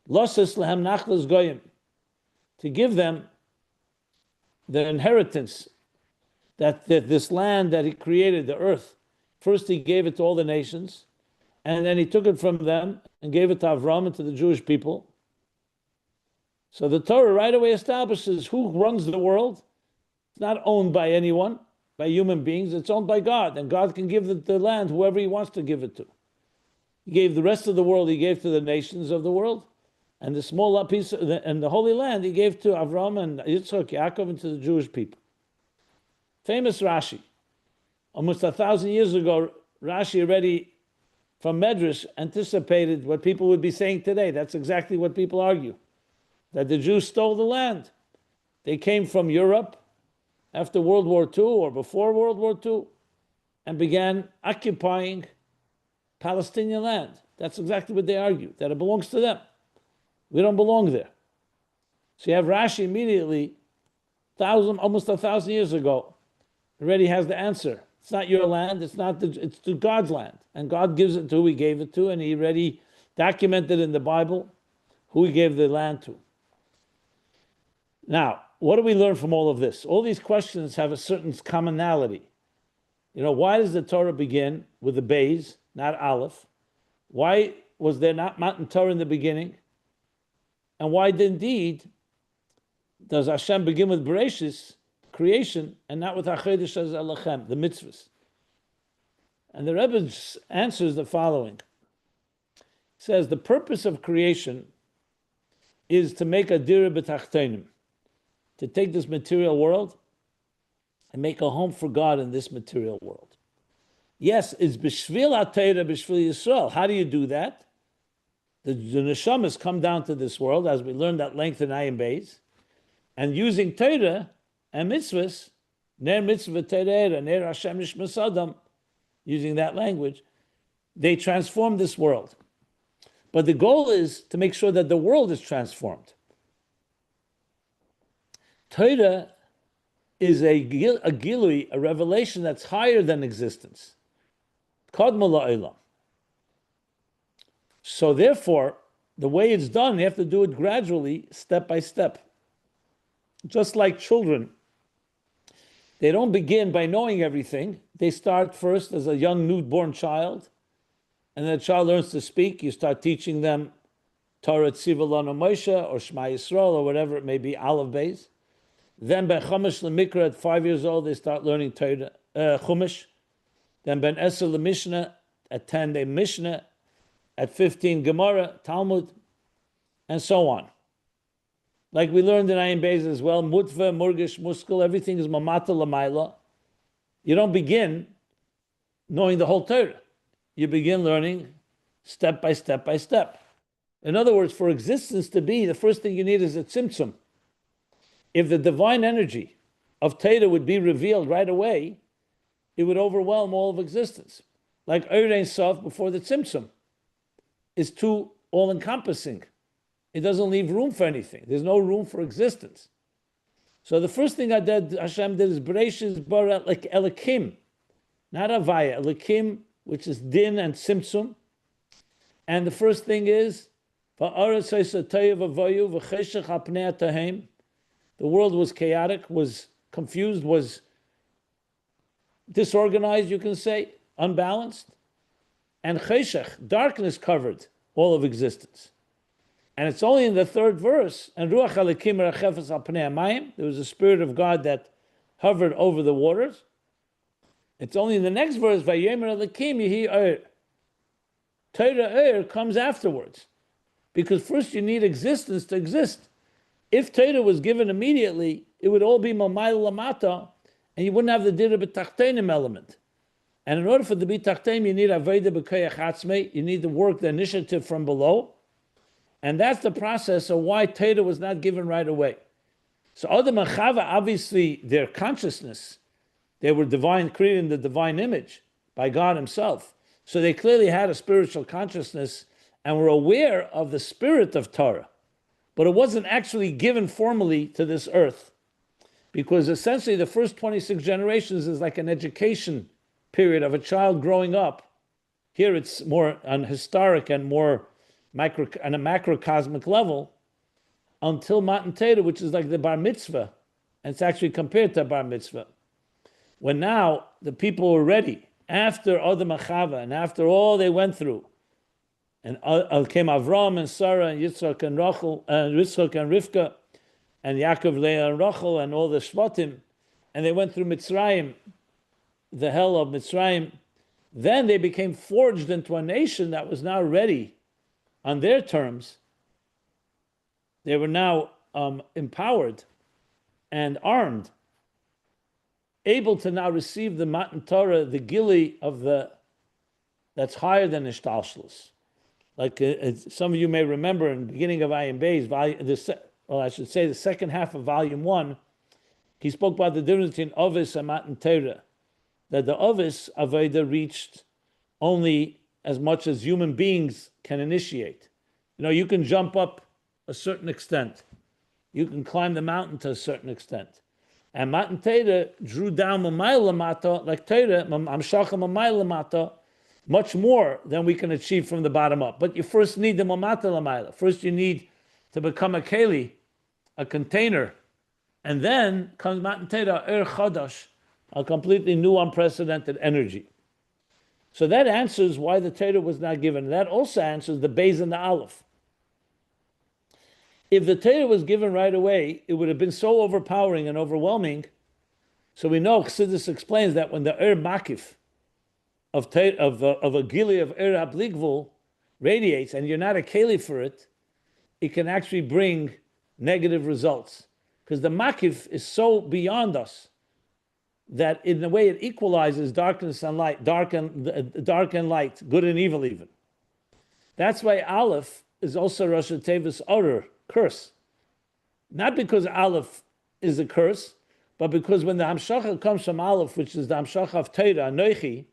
Losses lehem nachlas goyim. To give them the inheritance that this land that he created, the earth, first he gave it to all the nations, and then he took it from them and gave it to Avram and to the Jewish people. So the Torah right away establishes who runs the world. It's not owned by anyone, by human beings. It's owned by God, and God can give the land whoever he wants to give it to. He gave the rest of the world, he gave to the nations of the world, and the small piece and the Holy Land he gave to Avram and Yitzchak, Yaakov, and to the Jewish people. Famous Rashi. Almost 1,000 years ago, Rashi already, from Medrash, anticipated what people would be saying today. That's exactly what people argue, that the Jews stole the land. They came from Europe after World War II or before World War II and began occupying Palestinian land. That's exactly what they argue, that it belongs to them. We don't belong there. So you have Rashi immediately, almost 1,000 years ago, already has the answer. It's not your land, it's to God's land. And God gives it to who he gave it to, and he already documented in the Bible who he gave the land to. Now, what do we learn from all of this? All these questions have a certain commonality. Why does the Torah begin with the Beis, not Aleph? Why was there not Matan Torah in the beginning? And why indeed does Hashem begin with Bereshis, creation, and not with Achedesh Hazel Lachem, the mitzvahs? And the Rebbe answers the following. He says, the purpose of creation is to make a dira b'tachtenim, to take this material world and make a home for God in this material world. Yes, it's b'shvil ha'Torah, b'shvil Yisrael. How do you do that? The neshamas come down to this world, as we learned at length in Ayin Beis, and using Torah and mitzvahs, ner mitzvah Torah, ner Hashem nishmas adam, using that language, they transform this world. But the goal is to make sure that the world is transformed. Torah is a gilui, a revelation that's higher than existence. Kadma la'olam. So therefore, the way it's done, you have to do it gradually, step by step. Just like children, they don't begin by knowing everything. They start first as a young newborn child, and then the child learns to speak. You start teaching them Torah Tziva Lanu Moshe or Shema Yisrael or whatever it may be, Aleph Beis. Then Ben Chumash Lemikra at 5 years old, they start learning Torah, Chumash. Then Ben Eser Lemishnah at 10, they Mishnah. At 15, Gemara, Talmud, and so on. Like we learned in Ayin Beis as well, Mutva, Murgish, Muskal, everything is Mamata Lamaila. You don't begin knowing the whole Torah. You begin learning step by step by step. In other words, for existence to be, the first thing you need is a tzimtzum. If the divine energy of Torah would be revealed right away, it would overwhelm all of existence. Like Ein Sof before the tzimtzum is too all-encompassing. It doesn't leave room for anything. There's no room for existence. So the first thing Hashem did is Bereshis bara like Elikim, not Avaya, Elikim, which is Din and Simtsum. And the first thing is, the world was chaotic, was confused, was disorganized, you can say, unbalanced. And Cheshech, darkness, covered all of existence. And it's only in the third verse, and Ruach Elikim Rachefes al Pnei Hamayim, there was a spirit of God that hovered over the waters. It's only in the next verse, Vayemer Elikim Yehi Oyer. Torah Oyer comes afterwards. Because first you need existence to exist. If Torah was given immediately, it would all be Mamayl Lamata, and you wouldn't have the Dira B'Tachtenim element. And in order for the B'Tachtenim, you need Aveda B'Koyach Hatzmei, you need to work the initiative from below. And that's the process of why Torah was not given right away. So Adam and Chava, obviously, their consciousness, they were divine, created in the divine image by God himself. So they clearly had a spiritual consciousness and were aware of the spirit of Torah. But it wasn't actually given formally to this earth. Because essentially the first 26 generations is like an education period of a child growing up. Here it's more on historic and more on a macrocosmic level, until Matan Torah, which is like the bar mitzvah, and it's actually compared to bar mitzvah. When now the people were ready, after Adam and Chava, and after all they went through, and came Avram and Sarah and Yitzchak and Rachel, and Yitzchak and Rivka, and Yaakov, Leah and Rachel, and all the Shvatim, and they went through Mitzrayim, the hell of Mitzrayim, then they became forged into a nation that was now ready on their terms. They were now empowered and armed, able to now receive the Matan Torah, the Gili of that's higher than Ishtalshlus. Like some of you may remember in the beginning of Ayin Beis, I should say the second half of volume 1, he spoke about the difference between Ovis and Matan Torah. That the Ovis Aveda reached only as much as human beings can initiate. You know, you can jump up a certain extent. You can climb the mountain to a certain extent. And Matan Torah drew down Mamayla Mata, like Torah, Amshacha Mamayla Mata, much more than we can achieve from the bottom up. But you first need the Mamata Lamayla. First you need to become a Keli, a container. And then comes Matan Torah, Chadash, a completely new, unprecedented energy. So that answers why the Torah was not given. That also answers the Beis and the Aleph. If the Torah was given right away, it would have been so overpowering and overwhelming. So we know, Chassidus explains that when the Makif of a Gili of Habligvul radiates, and you're not a Keli for it, it can actually bring negative results. Because the Makif is so beyond us that in a way it equalizes darkness and light, dark and light, good and evil even. That's why Aleph is also Rosh Tevis Order, curse. Not because Aleph is a curse, but because when the Hamshacha comes from Aleph, which is the Hamshacha of Torah, Noichi,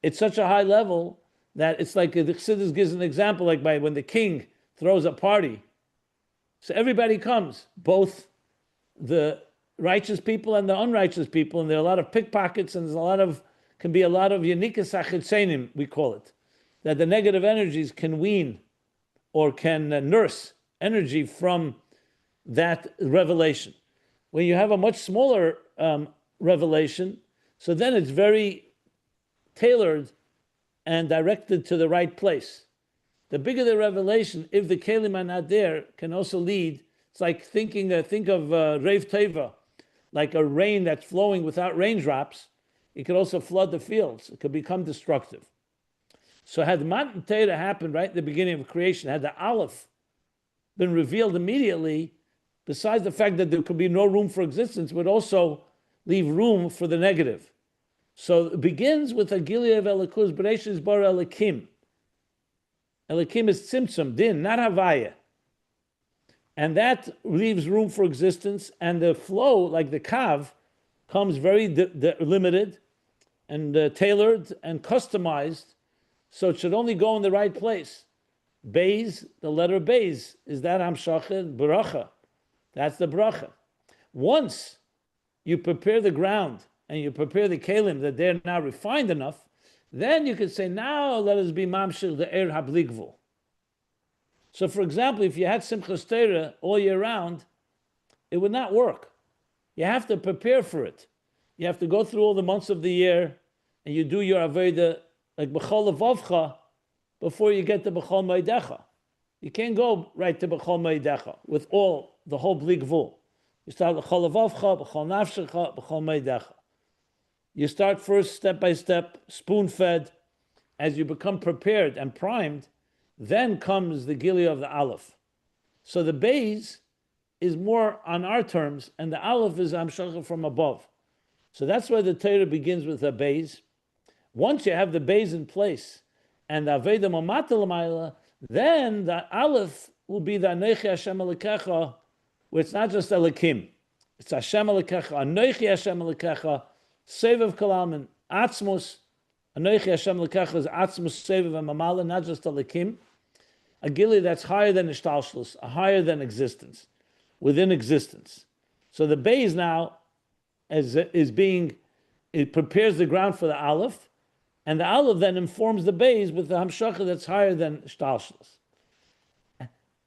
it's such a high level that it's like the Chassidus gives an example, like by when the king throws a party. So everybody comes, both the righteous people and the unrighteous people, and there are a lot of pickpockets, and can be a lot of yanikas achitzenim, we call it, that the negative energies can wean or can nurse energy from that revelation. When you have a much smaller revelation, so then it's very tailored and directed to the right place. The bigger the revelation, if the kelim are not there, can also lead. It's like think of Reiv Teva, like a rain that's flowing without raindrops. It could also flood the fields. It could become destructive. So had the Matan Torah happened right at the beginning of creation, had the Aleph been revealed immediately, besides the fact that there could be no room for existence, would also leave room for the negative. So it begins with a Gilead of Elikuz, Bereshis Bar Elikim. Elikim is Tzimtzum, Din, not Havaya. And that leaves room for existence, and the flow, like the Kav, comes very limited and tailored and customized, so it should only go in the right place. Beis, the letter Beis, is that Hamshachah Bracha. That's the bracha. Once you prepare the ground and you prepare the kelim that they're now refined enough, then you could say, now let us be mamshir the er habligvul. So for example, if you had Simchas Torah all year round, it would not work. You have to prepare for it. You have to go through all the months of the year and you do your Aveda like B'chol Levavcha before you get to B'chol Meidecha. You can't go right to B'chol Meidecha with all the whole Bligvul. You start B'chol Levavcha, B'chol Nafshecha, B'chol Meidecha. You start first step by step, spoon-fed. As you become prepared and primed, then comes the Gili of the Aleph. So the Beis is more on our terms, and the Aleph is Hamshachah from above. So that's why the Torah begins with a Beis. Once you have the Beis in place, and the Aveda Mamata L'mayla, then the Aleph will be the Anochi Hashem Elokecha, where it's not just Elokim. It's Hashem Elokecha, Anochi Hashem Elokecha, Sevav Kalalman, Atzmos. Anochi Hashem Elokecha is Atzmos, Sevav, and Mamala, not just Elokim. A Gili that's higher than Ishtalshlus, higher than existence, within existence. So the Beis now it prepares the ground for the Aleph, and the Aleph then informs the Beis with the Hamshachah that's higher than Ishtalshlus.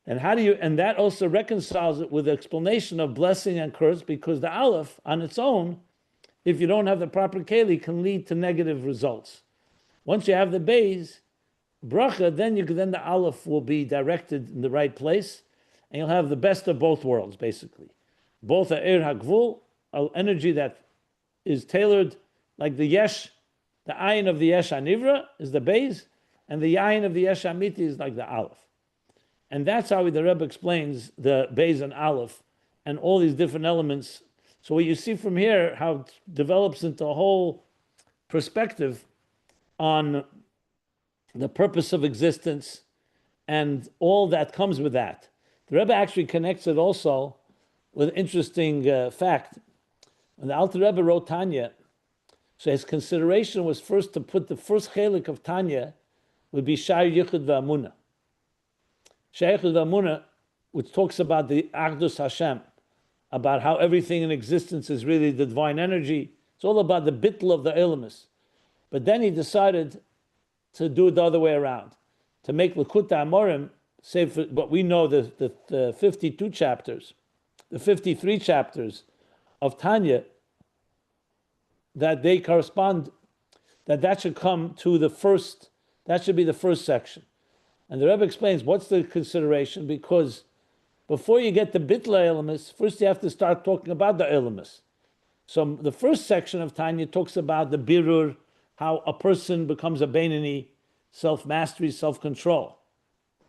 And that also reconciles it with the explanation of blessing and curse, because the Aleph on its own, if you don't have the proper Keli, can lead to negative results. Once you have the Beis, bracha, then the Aleph will be directed in the right place, and you'll have the best of both worlds, basically. Both a Er HaGvul, an energy that is tailored like the Yesh, the Ayin of the Yesh HaNivra is the Beis, and the Ayin of the Yesh HaMiti is like the Aleph. And that's how the Rebbe explains the Beis and Aleph and all these different elements. So what you see from here, how it develops into a whole perspective on the purpose of existence and all that comes with that. The Rebbe actually connects it also with an interesting fact. When the Alter Rebbe wrote Tanya, so his consideration was first to put the first chelik of Tanya would be Sha'ar Yichud V'Amunah. Sha'ar Yichud V'Amunah, which talks about the Achdus Hashem, about how everything in existence is really the divine energy. It's all about the bittul of the Elamus. But then he decided to do it the other way around, to make Likutei Amorim, say, but we know the 52 chapters, the 53 chapters of Tanya, that they correspond, that should come to the first, that should be the first section. And the Rebbe explains what's the consideration, because before you get the bitla Elamus, first you have to start talking about the Elamus. So the first section of Tanya talks about the birur, how a person becomes a Beinani, self-mastery, self-control.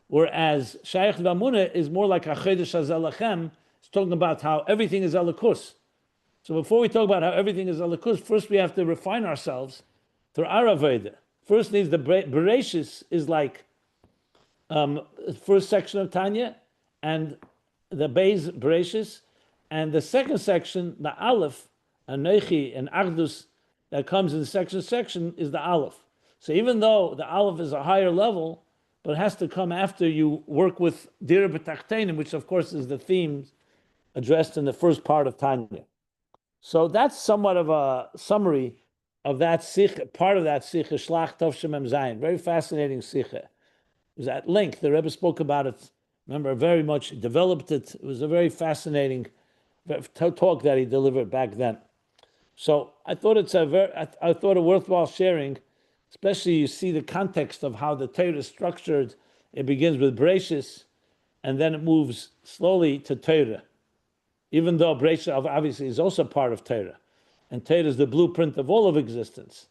Whereas Sha'ar Yichud V'Amunah is more like a Chedesh HaZelachem, it's talking about how everything is Elikus. So before we talk about how everything is Elikus, first we have to refine ourselves through our Aveda. First needs the Bereshis is like first section of Tanya, and the Beis Bereshis, and the second section, the Aleph, Anochi, and Achdus, that comes in the section is the Aleph. So even though the Aleph is a higher level, but it has to come after you work with Dira B'Tachtenim, which of course is the theme addressed in the first part of Tanya. So that's somewhat of a summary of that sikh, part of that sikh, Shlach Tov Shemem Zayin. Very fascinating sikh. It was at length. The Rebbe spoke about it. Remember, very much developed it. It was a very fascinating talk that he delivered back then. So I thought I thought it worthwhile sharing, especially you see the context of how the Torah is structured. It begins with Bereshis, and then it moves slowly to Torah. Even though Bereshis obviously is also part of Torah, and Torah is the blueprint of all of existence,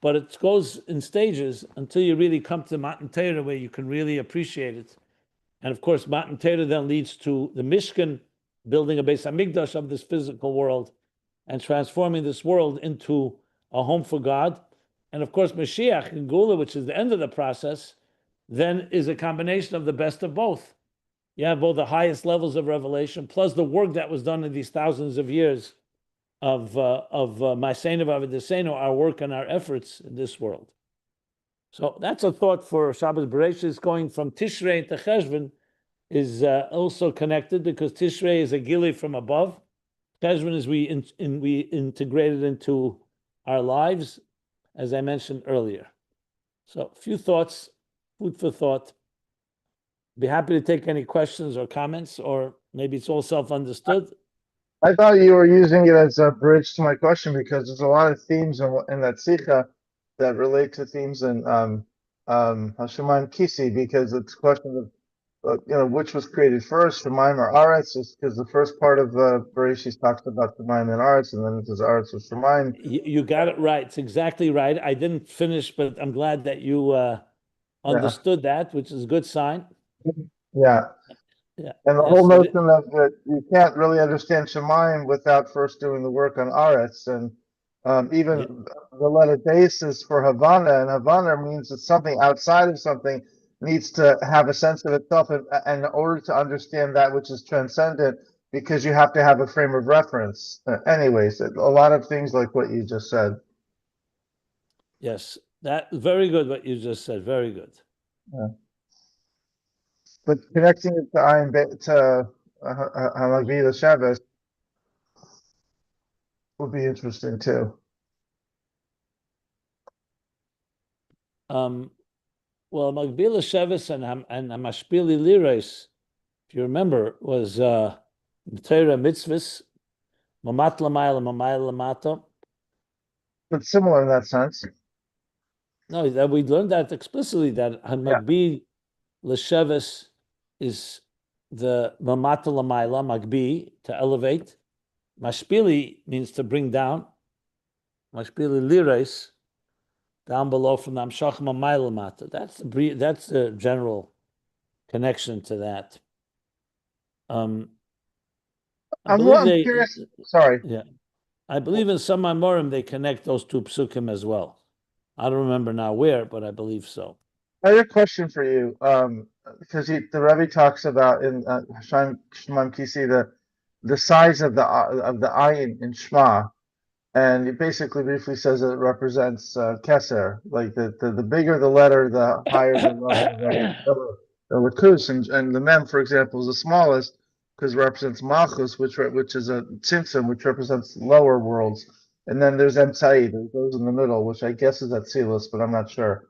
but it goes in stages until you really come to Matan Torah, where you can really appreciate it. And of course, Matan Torah then leads to the Mishkan, building a Beis Hamikdash of this physical world, and transforming this world into a home for God. And of course, Mashiach and Gula, which is the end of the process, then is a combination of the best of both. You have both the highest levels of revelation, plus the work that was done in these thousands of years of Maseinu V'Avodesenu, our work and our efforts in this world. So that's a thought for Shabbos Bereshis. Going from Tishrei to Cheshvan is also connected because Tishrei is a gili from above. Cheshvan is we integrate it into our lives, as I mentioned earlier. So a few thoughts, food for thought. Be happy to take any questions or comments, or maybe it's all self-understood. I thought you were using it as a bridge to my question because there's a lot of themes in that sikha that relate to themes in Hashemayim Kisi, because it's a question of which was created first, Shemayim or Aretz, is because the first part of Bereshit talks about Shemayim and Aretz, and then it says Aretz or Shemayim. You got it right. It's exactly right. I didn't finish, but I'm glad that you understood that, which is a good sign. Yeah. Yeah. And the Yes, whole notion of that you can't really understand Shemayim without first doing the work on Aretz, and even the letter Beis is for Havana, and Havana means that something outside of something needs to have a sense of itself, and in order to understand that which is transcendent, because you have to have a frame of reference. Anyways, a lot of things like what you just said. Yes, that very good. What you just said, very good. Yeah. But connecting it to Ayin Beis, to Hamagvila Shabbos would be interesting too. Well, Magbila Shevis and Mashpili Lirais, if you remember, was Torah Mitzvahs, Mamat Lamayla, Mamayla Lamata. But similar in that sense. No, that we learned that explicitly that Magbi L'Shevis is the Mamata Lamayla, Magbi, to elevate. Mashpili means to bring down. Mashpili Lirais, down below from the Amshach Mamayla Mata. That's the general connection to that. I believe curious. Sorry. Yeah, I believe in some Amorim they connect those two psukim as well. I don't remember now where, but I believe so. I have a question for you, because the Rebbe talks about in Shemam Kisi the size of the ayin in Shema, and it basically briefly says it represents keser, like the bigger the letter, the higher the level of the lakus, and the mem, for example, is the smallest because it represents malchus, which is a tzimtzum, which represents lower worlds, and then there's emtzai that goes in the middle, which I guess is atzilus, but I'm not sure.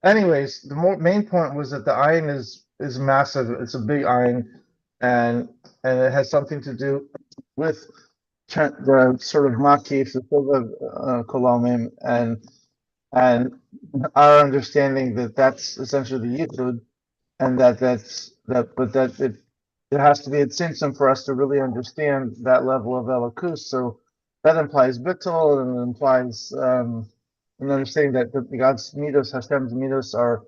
Anyways, the main point was that the ayin is massive. It's a big ayin, and it has something to do with the sort of makif, the sort of kolomim, and our understanding that that's essentially the yichud, and but it has to be a tzimtzum for us to really understand that level of elokus. So that implies bittul, and it implies an understanding that God's midos, Hashem's midos, are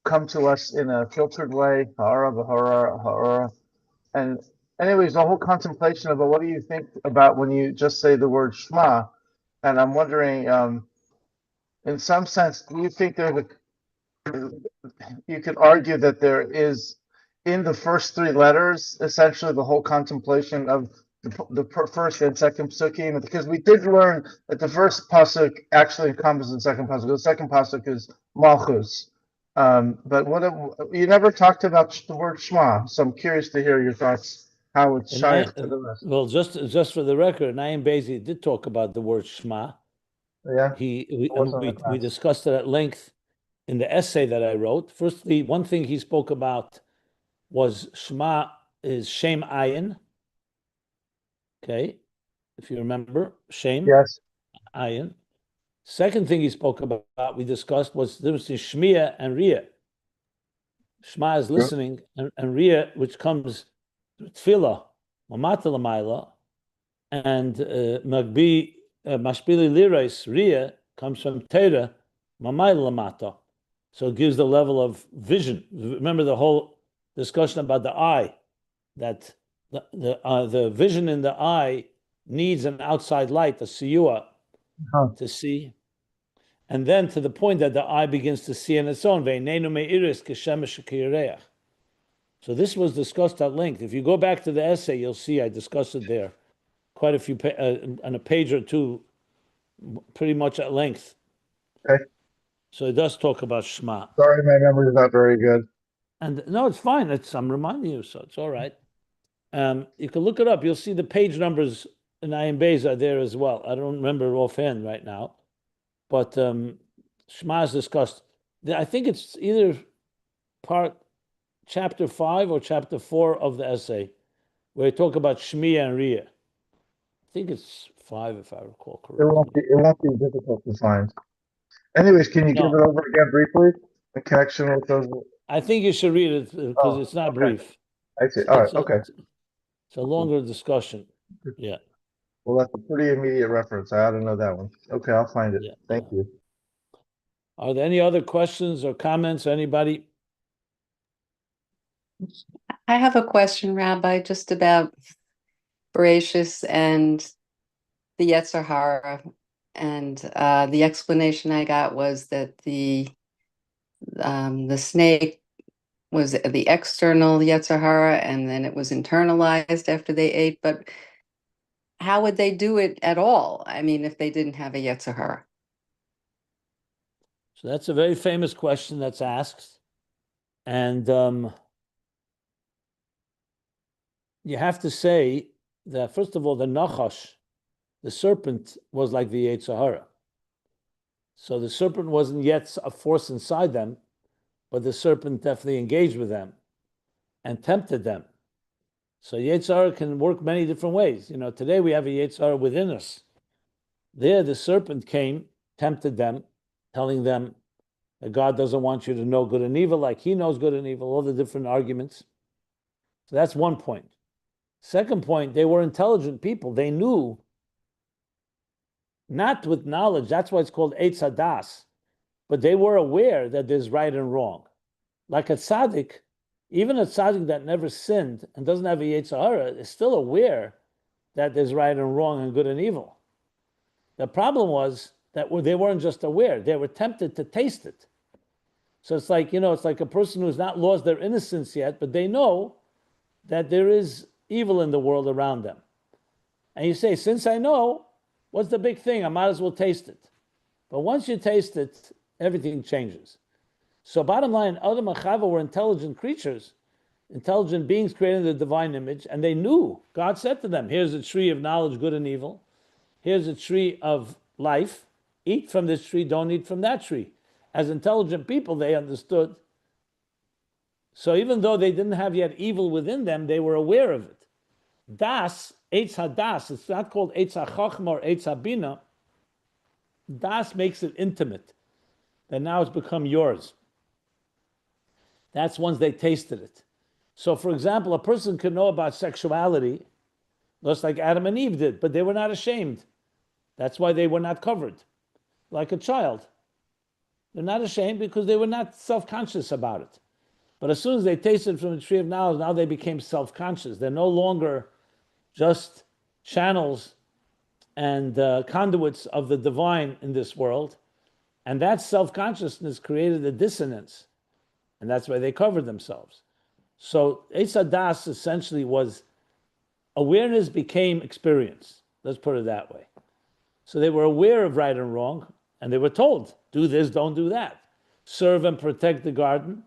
come to us in a filtered way, ha'ara, b'hara, ha'ara. And anyways, the whole contemplation about what do you think about when you just say the word Shema? And I'm wondering, in some sense, do you think you could argue that there is, in the first three letters, essentially the whole contemplation of the first and second psukim, because we did learn that the first pasuk actually encompasses the second pasuk. The second pasuk is Malchus. But you never talked about the word Shema, so I'm curious to hear your thoughts, how it's shaykh to the rest. Well, just for the record, Ayin Beis did talk about the word Shema. Yeah, we discussed it at length in the essay that I wrote. Firstly, one thing he spoke about was Shema is Shem Ayin. Okay, if you remember, Shem Ayin. Second thing he spoke about, we discussed, was the difference between Shmiya and Riyah. Shema is listening, and Riyah, which comes through Tefillah, Mamata L'mayla, and Magbi, Mashpili Lirais, Riyah, comes from Torah, Mamayla Lamata. So it gives the level of vision. Remember the whole discussion about the eye, that the vision in the eye needs an outside light, a siyua, to see. And then to the point that the eye begins to see on its own. So this was discussed at length. If you go back to the essay, you'll see I discussed it there. Quite a few, on a page or two, pretty much at length. Okay. So it does talk about Shema. Sorry, my memory is not very good. And no, it's fine. I'm reminding you, so it's all right. You can look it up. You'll see the page numbers in Ayin Beis are there as well. I don't remember offhand right now, but Shema is discussed. I think it's either chapter 5 or chapter 4 of the essay, where they talk about Shmiya and Riyah. I think it's 5, if I recall correctly. It won't be difficult to find. Anyways, can you give it over again briefly in connection with those? I think you should read it because it's not brief. I see. All right. Okay. It's a longer discussion. Yeah. Well, that's a pretty immediate reference. I ought to know that one. Okay, I'll find it. Yeah. Thank you. Are there any other questions or comments? Anybody? I have a question, Rabbi, just about Bereshis and the Yetzer Hara. And the explanation I got was that the snake was the external Yetzer Hara, and then it was internalized after they ate. But how would they do it at all? I mean, if they didn't have a Yetzer Hara. So that's a very famous question that's asked. And you have to say that, first of all, the Nachash, the serpent, was like the Yetzer Hara. So the serpent wasn't yet a force inside them, but the serpent definitely engaged with them and tempted them. So Yetzer Hara can work many different ways. You know, today we have a Yetzer Hara within us. There, the serpent came, tempted them, telling them that God doesn't want you to know good and evil like he knows good and evil, all the different arguments. So that's one point. Second point, they were intelligent people. They knew, not with knowledge, that's why it's called Eitz Hadas, but they were aware that there's right and wrong. Like a tzaddik, even a tzaddik that never sinned and doesn't have a Yetzer Hara is still aware that there's right and wrong and good and evil. The problem was that they weren't just aware, they were tempted to taste it. So it's like, it's like a person who's not lost their innocence yet, but they know that there is evil in the world around them. And you say, since I know, what's the big thing? I might as well taste it. But once you taste it, everything changes. So bottom line, Adam and Chava were intelligent creatures, intelligent beings created in the divine image, and they knew. God said to them, here's a tree of knowledge, good and evil. Here's a tree of life. Eat from this tree, don't eat from that tree. As intelligent people, they understood. So even though they didn't have yet evil within them, they were aware of it. Das, Eitz Hadas, it's not called Eitz HaChachma or Eitz HaBina. Das makes it intimate. That now it's become yours. That's once they tasted it. So for example, a person could know about sexuality, just like Adam and Eve did, but they were not ashamed. That's why they were not covered. Like a child. They're not ashamed because they were not self-conscious about it. But as soon as they tasted from the tree of knowledge, now they became self-conscious. They're no longer just channels and conduits of the divine in this world. And that self-consciousness created a dissonance. And that's why they covered themselves. So Eitz Hadas essentially was awareness became experience. Let's put it that way. So they were aware of right and wrong, and they were told, do this, don't do that. Serve and protect the garden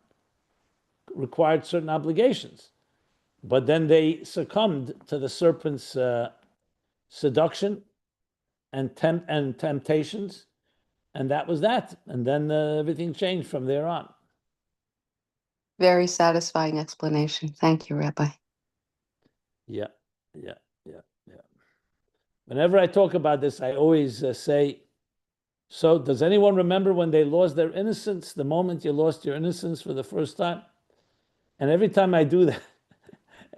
required certain obligations. But then they succumbed to the serpent's seduction and temptations, and that was that. And then everything changed from there on. Very satisfying explanation. Thank you, Rabbi. Yeah. Whenever I talk about this, I always say, so does anyone remember when they lost their innocence, the moment you lost your innocence for the first time? And every time I do that,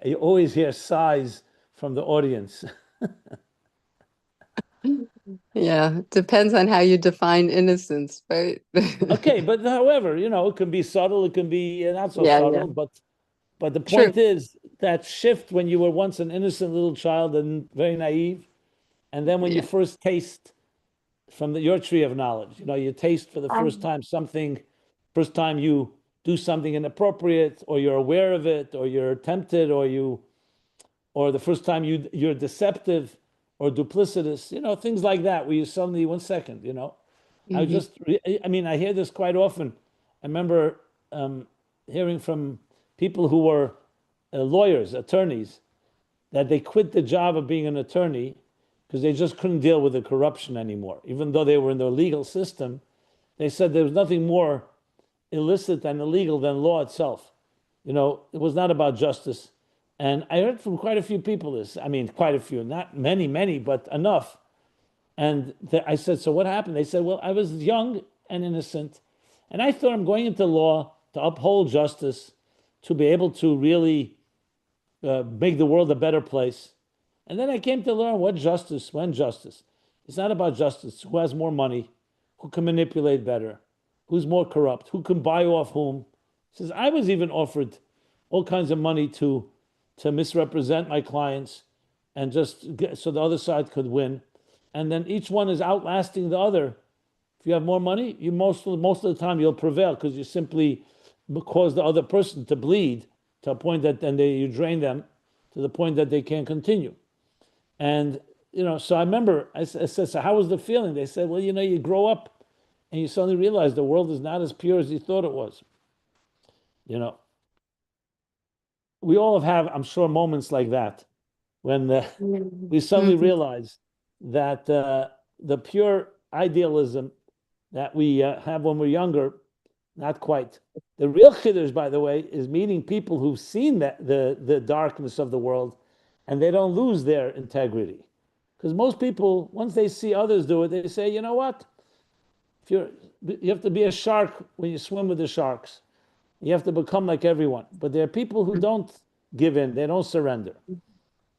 you always hear sighs from the audience. Yeah, it depends on how you define innocence, right? Okay, but however, it can be subtle, it can be not so subtle, but the point is that shift when you were once an innocent little child and very naive, and then when you first taste from your tree of knowledge, you taste for the first time something, first time you do something inappropriate, or you're aware of it, or you're tempted, or the first time you're deceptive or duplicitous, things like that, where you suddenly, 1 second, I Mhm. just, I mean, I hear this quite often. I remember hearing from people who were lawyers, attorneys, that they quit the job of being an attorney because they just couldn't deal with the corruption anymore. Even though they were in the legal system, they said there was nothing more illicit and illegal than law itself. You know, it was not about justice. And I heard from quite a few people this. I mean, quite a few, not many, many, but enough. And I said, so what happened? They said, well, I was young and innocent, and I thought I'm going into law to uphold justice, to be able to really make the world a better place. And then I came to learn what justice, when justice. It's not about justice. Who has more money? Who can manipulate better? Who's more corrupt? Who can buy off whom? He says, I was even offered all kinds of money to misrepresent my clients and just get, so the other side could win. And then each one is outlasting the other. If you have more money, you most of the time you'll prevail because you simply cause the other person to bleed to a point that then you drain them to the point that they can't continue. And you know, so I remember I said, so how was the feeling? They said, well, you know, you grow up and you suddenly realize the world is not as pure as you thought it was. You know, we all have, I'm sure, moments like that when we suddenly Mhm. realize that the pure idealism that we have when we're younger, not quite. The real chiddush, by the way, is meeting people who've seen the darkness of the world, and they don't lose their integrity. Because most people, once they see others do it, they say, you know what? If you have to be a shark when you swim with the sharks. You have to become like everyone. But there are people who don't give in, they don't surrender.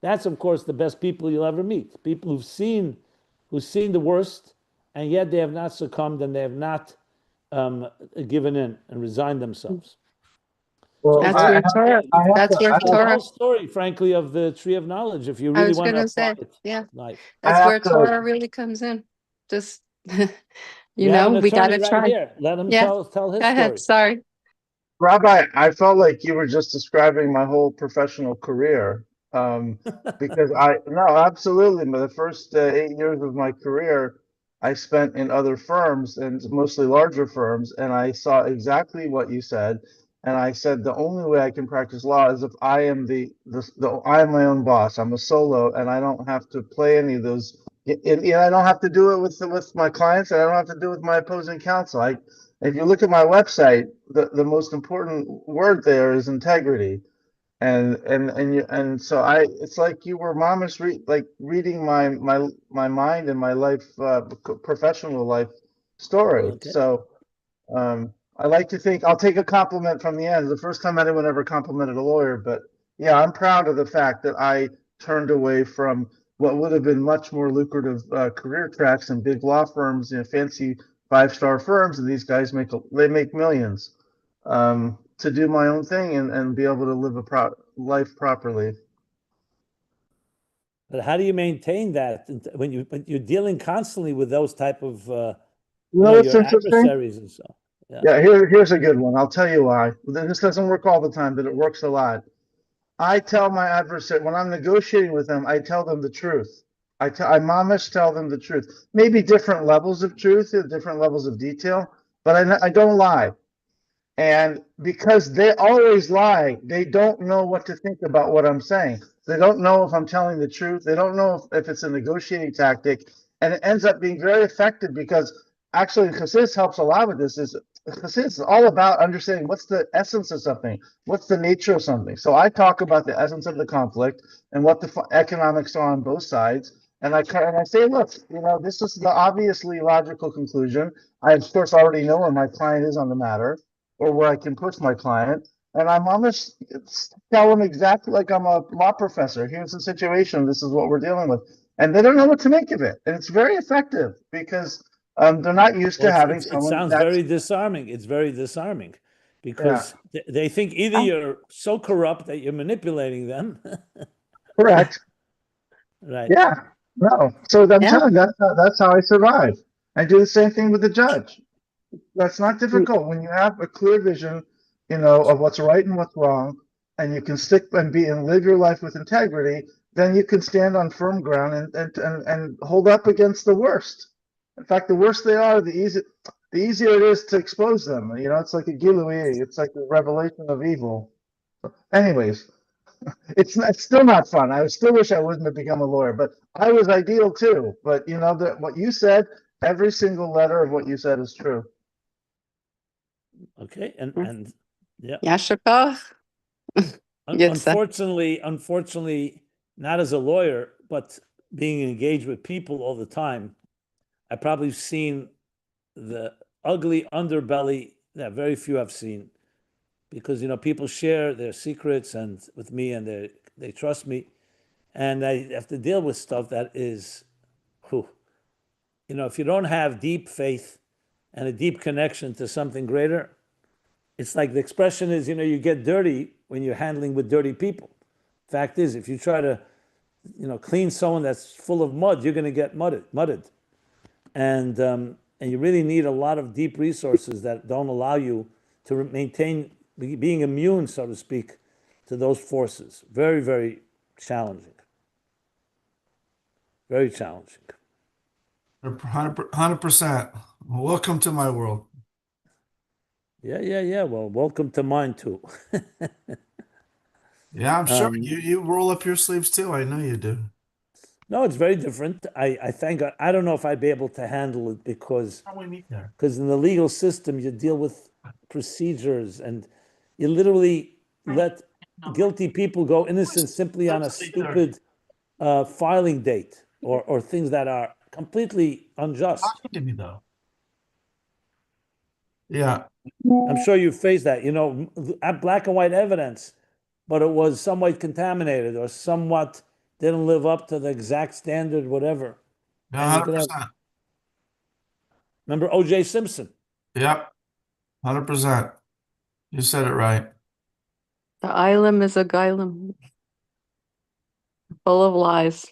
That's, of course, the best people you'll ever meet. People who've seen the worst, and yet they have not succumbed and they have not given in and resigned themselves. So Well, it's That's a where Torah. I have That's to, where I the have, Torah. whole story, frankly, of the tree of knowledge. If you I really was want to gonna apply say, it yeah, in life, I that's have where to. Torah really comes in. Just, we have an we attorney gotta right try. here. Let him Yeah, tell his go ahead. story. Sorry. Rabbi, I felt like you were just describing my whole professional career. Because no, absolutely. The first 8 years of my career, I spent in other firms and mostly larger firms, and I saw exactly what you said. And I said the only way I can practice law is if I am I am my own boss. I'm a solo, and I don't have to play any of those. I don't have to do it with my clients, and I don't have to do it with my opposing counsel. If you look at my website, the most important word there is integrity. And so it's like you were mamish reading my mind and my life, professional life story. Okay. So I like to think I'll take a compliment from the end. The first time anyone ever complimented a lawyer, but yeah, I'm proud of the fact that I turned away from what would have been much more lucrative career tracks in big law firms, fancy 5-star firms, and these guys they make millions, to do my own thing and be able to live a life properly. But how do you maintain that when you're dealing constantly with those type of You know what's your interesting? adversaries and so? Yeah. Yeah, here's a good one. I'll tell you why. This doesn't work all the time, but it works a lot. I tell my adversary when I'm negotiating with them, I tell them the truth. I mamish tell them the truth. Maybe different levels of truth, different levels of detail, but I don't lie. And because they always lie, they don't know what to think about what I'm saying. They don't know if I'm telling the truth. They don't know if it's a negotiating tactic. And it ends up being very effective because actually Chassidus helps a lot with this. Chassidus is all about understanding what's the essence of something, what's the nature of something. So I talk about the essence of the conflict and what the economics are on both sides. And I say, look, this is the obviously logical conclusion. I, of course, already know where my client is on the matter or where I can push my client. And I'm almost tell them exactly like I'm a law professor. Here's the situation. This is what we're dealing with. And they don't know what to make of it. And it's very effective because they're not used Well, to having it someone sounds that's, very disarming. It's very disarming yeah, because they think either you're so corrupt that you're manipulating them, correct. right? Yeah, no. So I'm Yeah. telling you, that's how I survive. I do the same thing with the judge. That's not Mm. difficult when you have a clear vision, of what's right and what's wrong, and you can stick and live your life with integrity. Then you can stand on firm ground and hold up against the worst. In fact, the worse they are, the easier it is to expose them. You know, it's like a gilui. It's like the revelation of evil. Anyways, it's still not fun. I still wish I wouldn't have become a lawyer, but I was ideal too. But you know that what you said, every single letter of what you said is true. Okay, and yeah. Yasher koach. Unfortunately, not as a lawyer, but being engaged with people all the time, I probably seen the ugly underbelly that very few have seen, because people share their secrets and with me, and they trust me, and I have to deal with stuff that is, whew, if you don't have deep faith and a deep connection to something greater, it's like the expression is, you get dirty when you're handling with dirty people. Fact is, if you try to, clean someone that's full of mud, you're going to get mudded. And you really need a lot of deep resources that don't allow you to maintain being immune, so to speak, to those forces. Very, very challenging. Very challenging. 100%. Welcome to my world. Yeah. Well, welcome to mine too. Yeah, I'm sure you roll up your sleeves too. I know you do. No, it's very different. I thank God. I don't know if I'd be able to handle it because in the legal system you deal with procedures, and you literally let guilty people go innocent simply on a stupid filing date or things that are completely unjust. Give me though. Yeah. I'm sure you faced that. Black and white evidence, but it was somewhat contaminated or somewhat didn't live up to the exact standard, whatever. Yeah, 100%. Remember O.J. Simpson? Yep. 100%. You said it right. The ilum is a gilum, full of lies.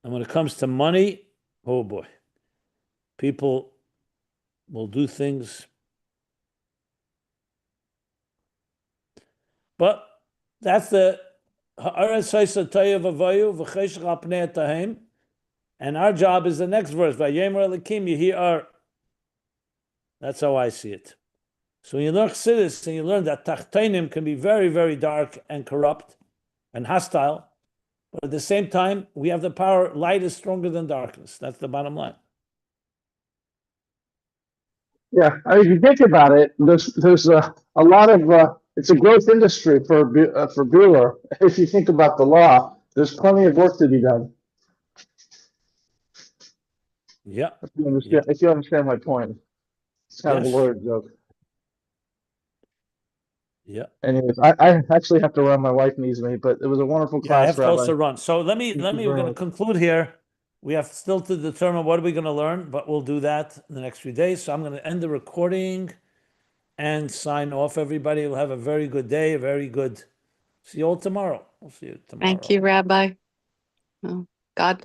And when it comes to money, oh boy, people will do things. But that's the and our job is the next verse. That's how I see it. So when you learn Chassidus and you learn that Tachtonim can be very, very dark and corrupt and hostile, but at the same time, we have the power. Light is stronger than darkness. That's the bottom line. Yeah, I mean, if you think about it, there's a lot of it's a growth industry for Bueller. If you think about the law, there's plenty of work to be done. Yeah. If you understand my point, it's kind of a lawyer joke. Yeah. Anyways, I actually have to run. My wife needs me, but it was a wonderful class. I have to Rabbi. also run. So let me. We're going to conclude here. We have still to determine what are we going to learn, but we'll do that in the next few days. So I'm going to end the recording and sign off. Everybody will have a very good day. A very good. See you all tomorrow. We'll see you tomorrow. Thank you, Rabbi. Oh, God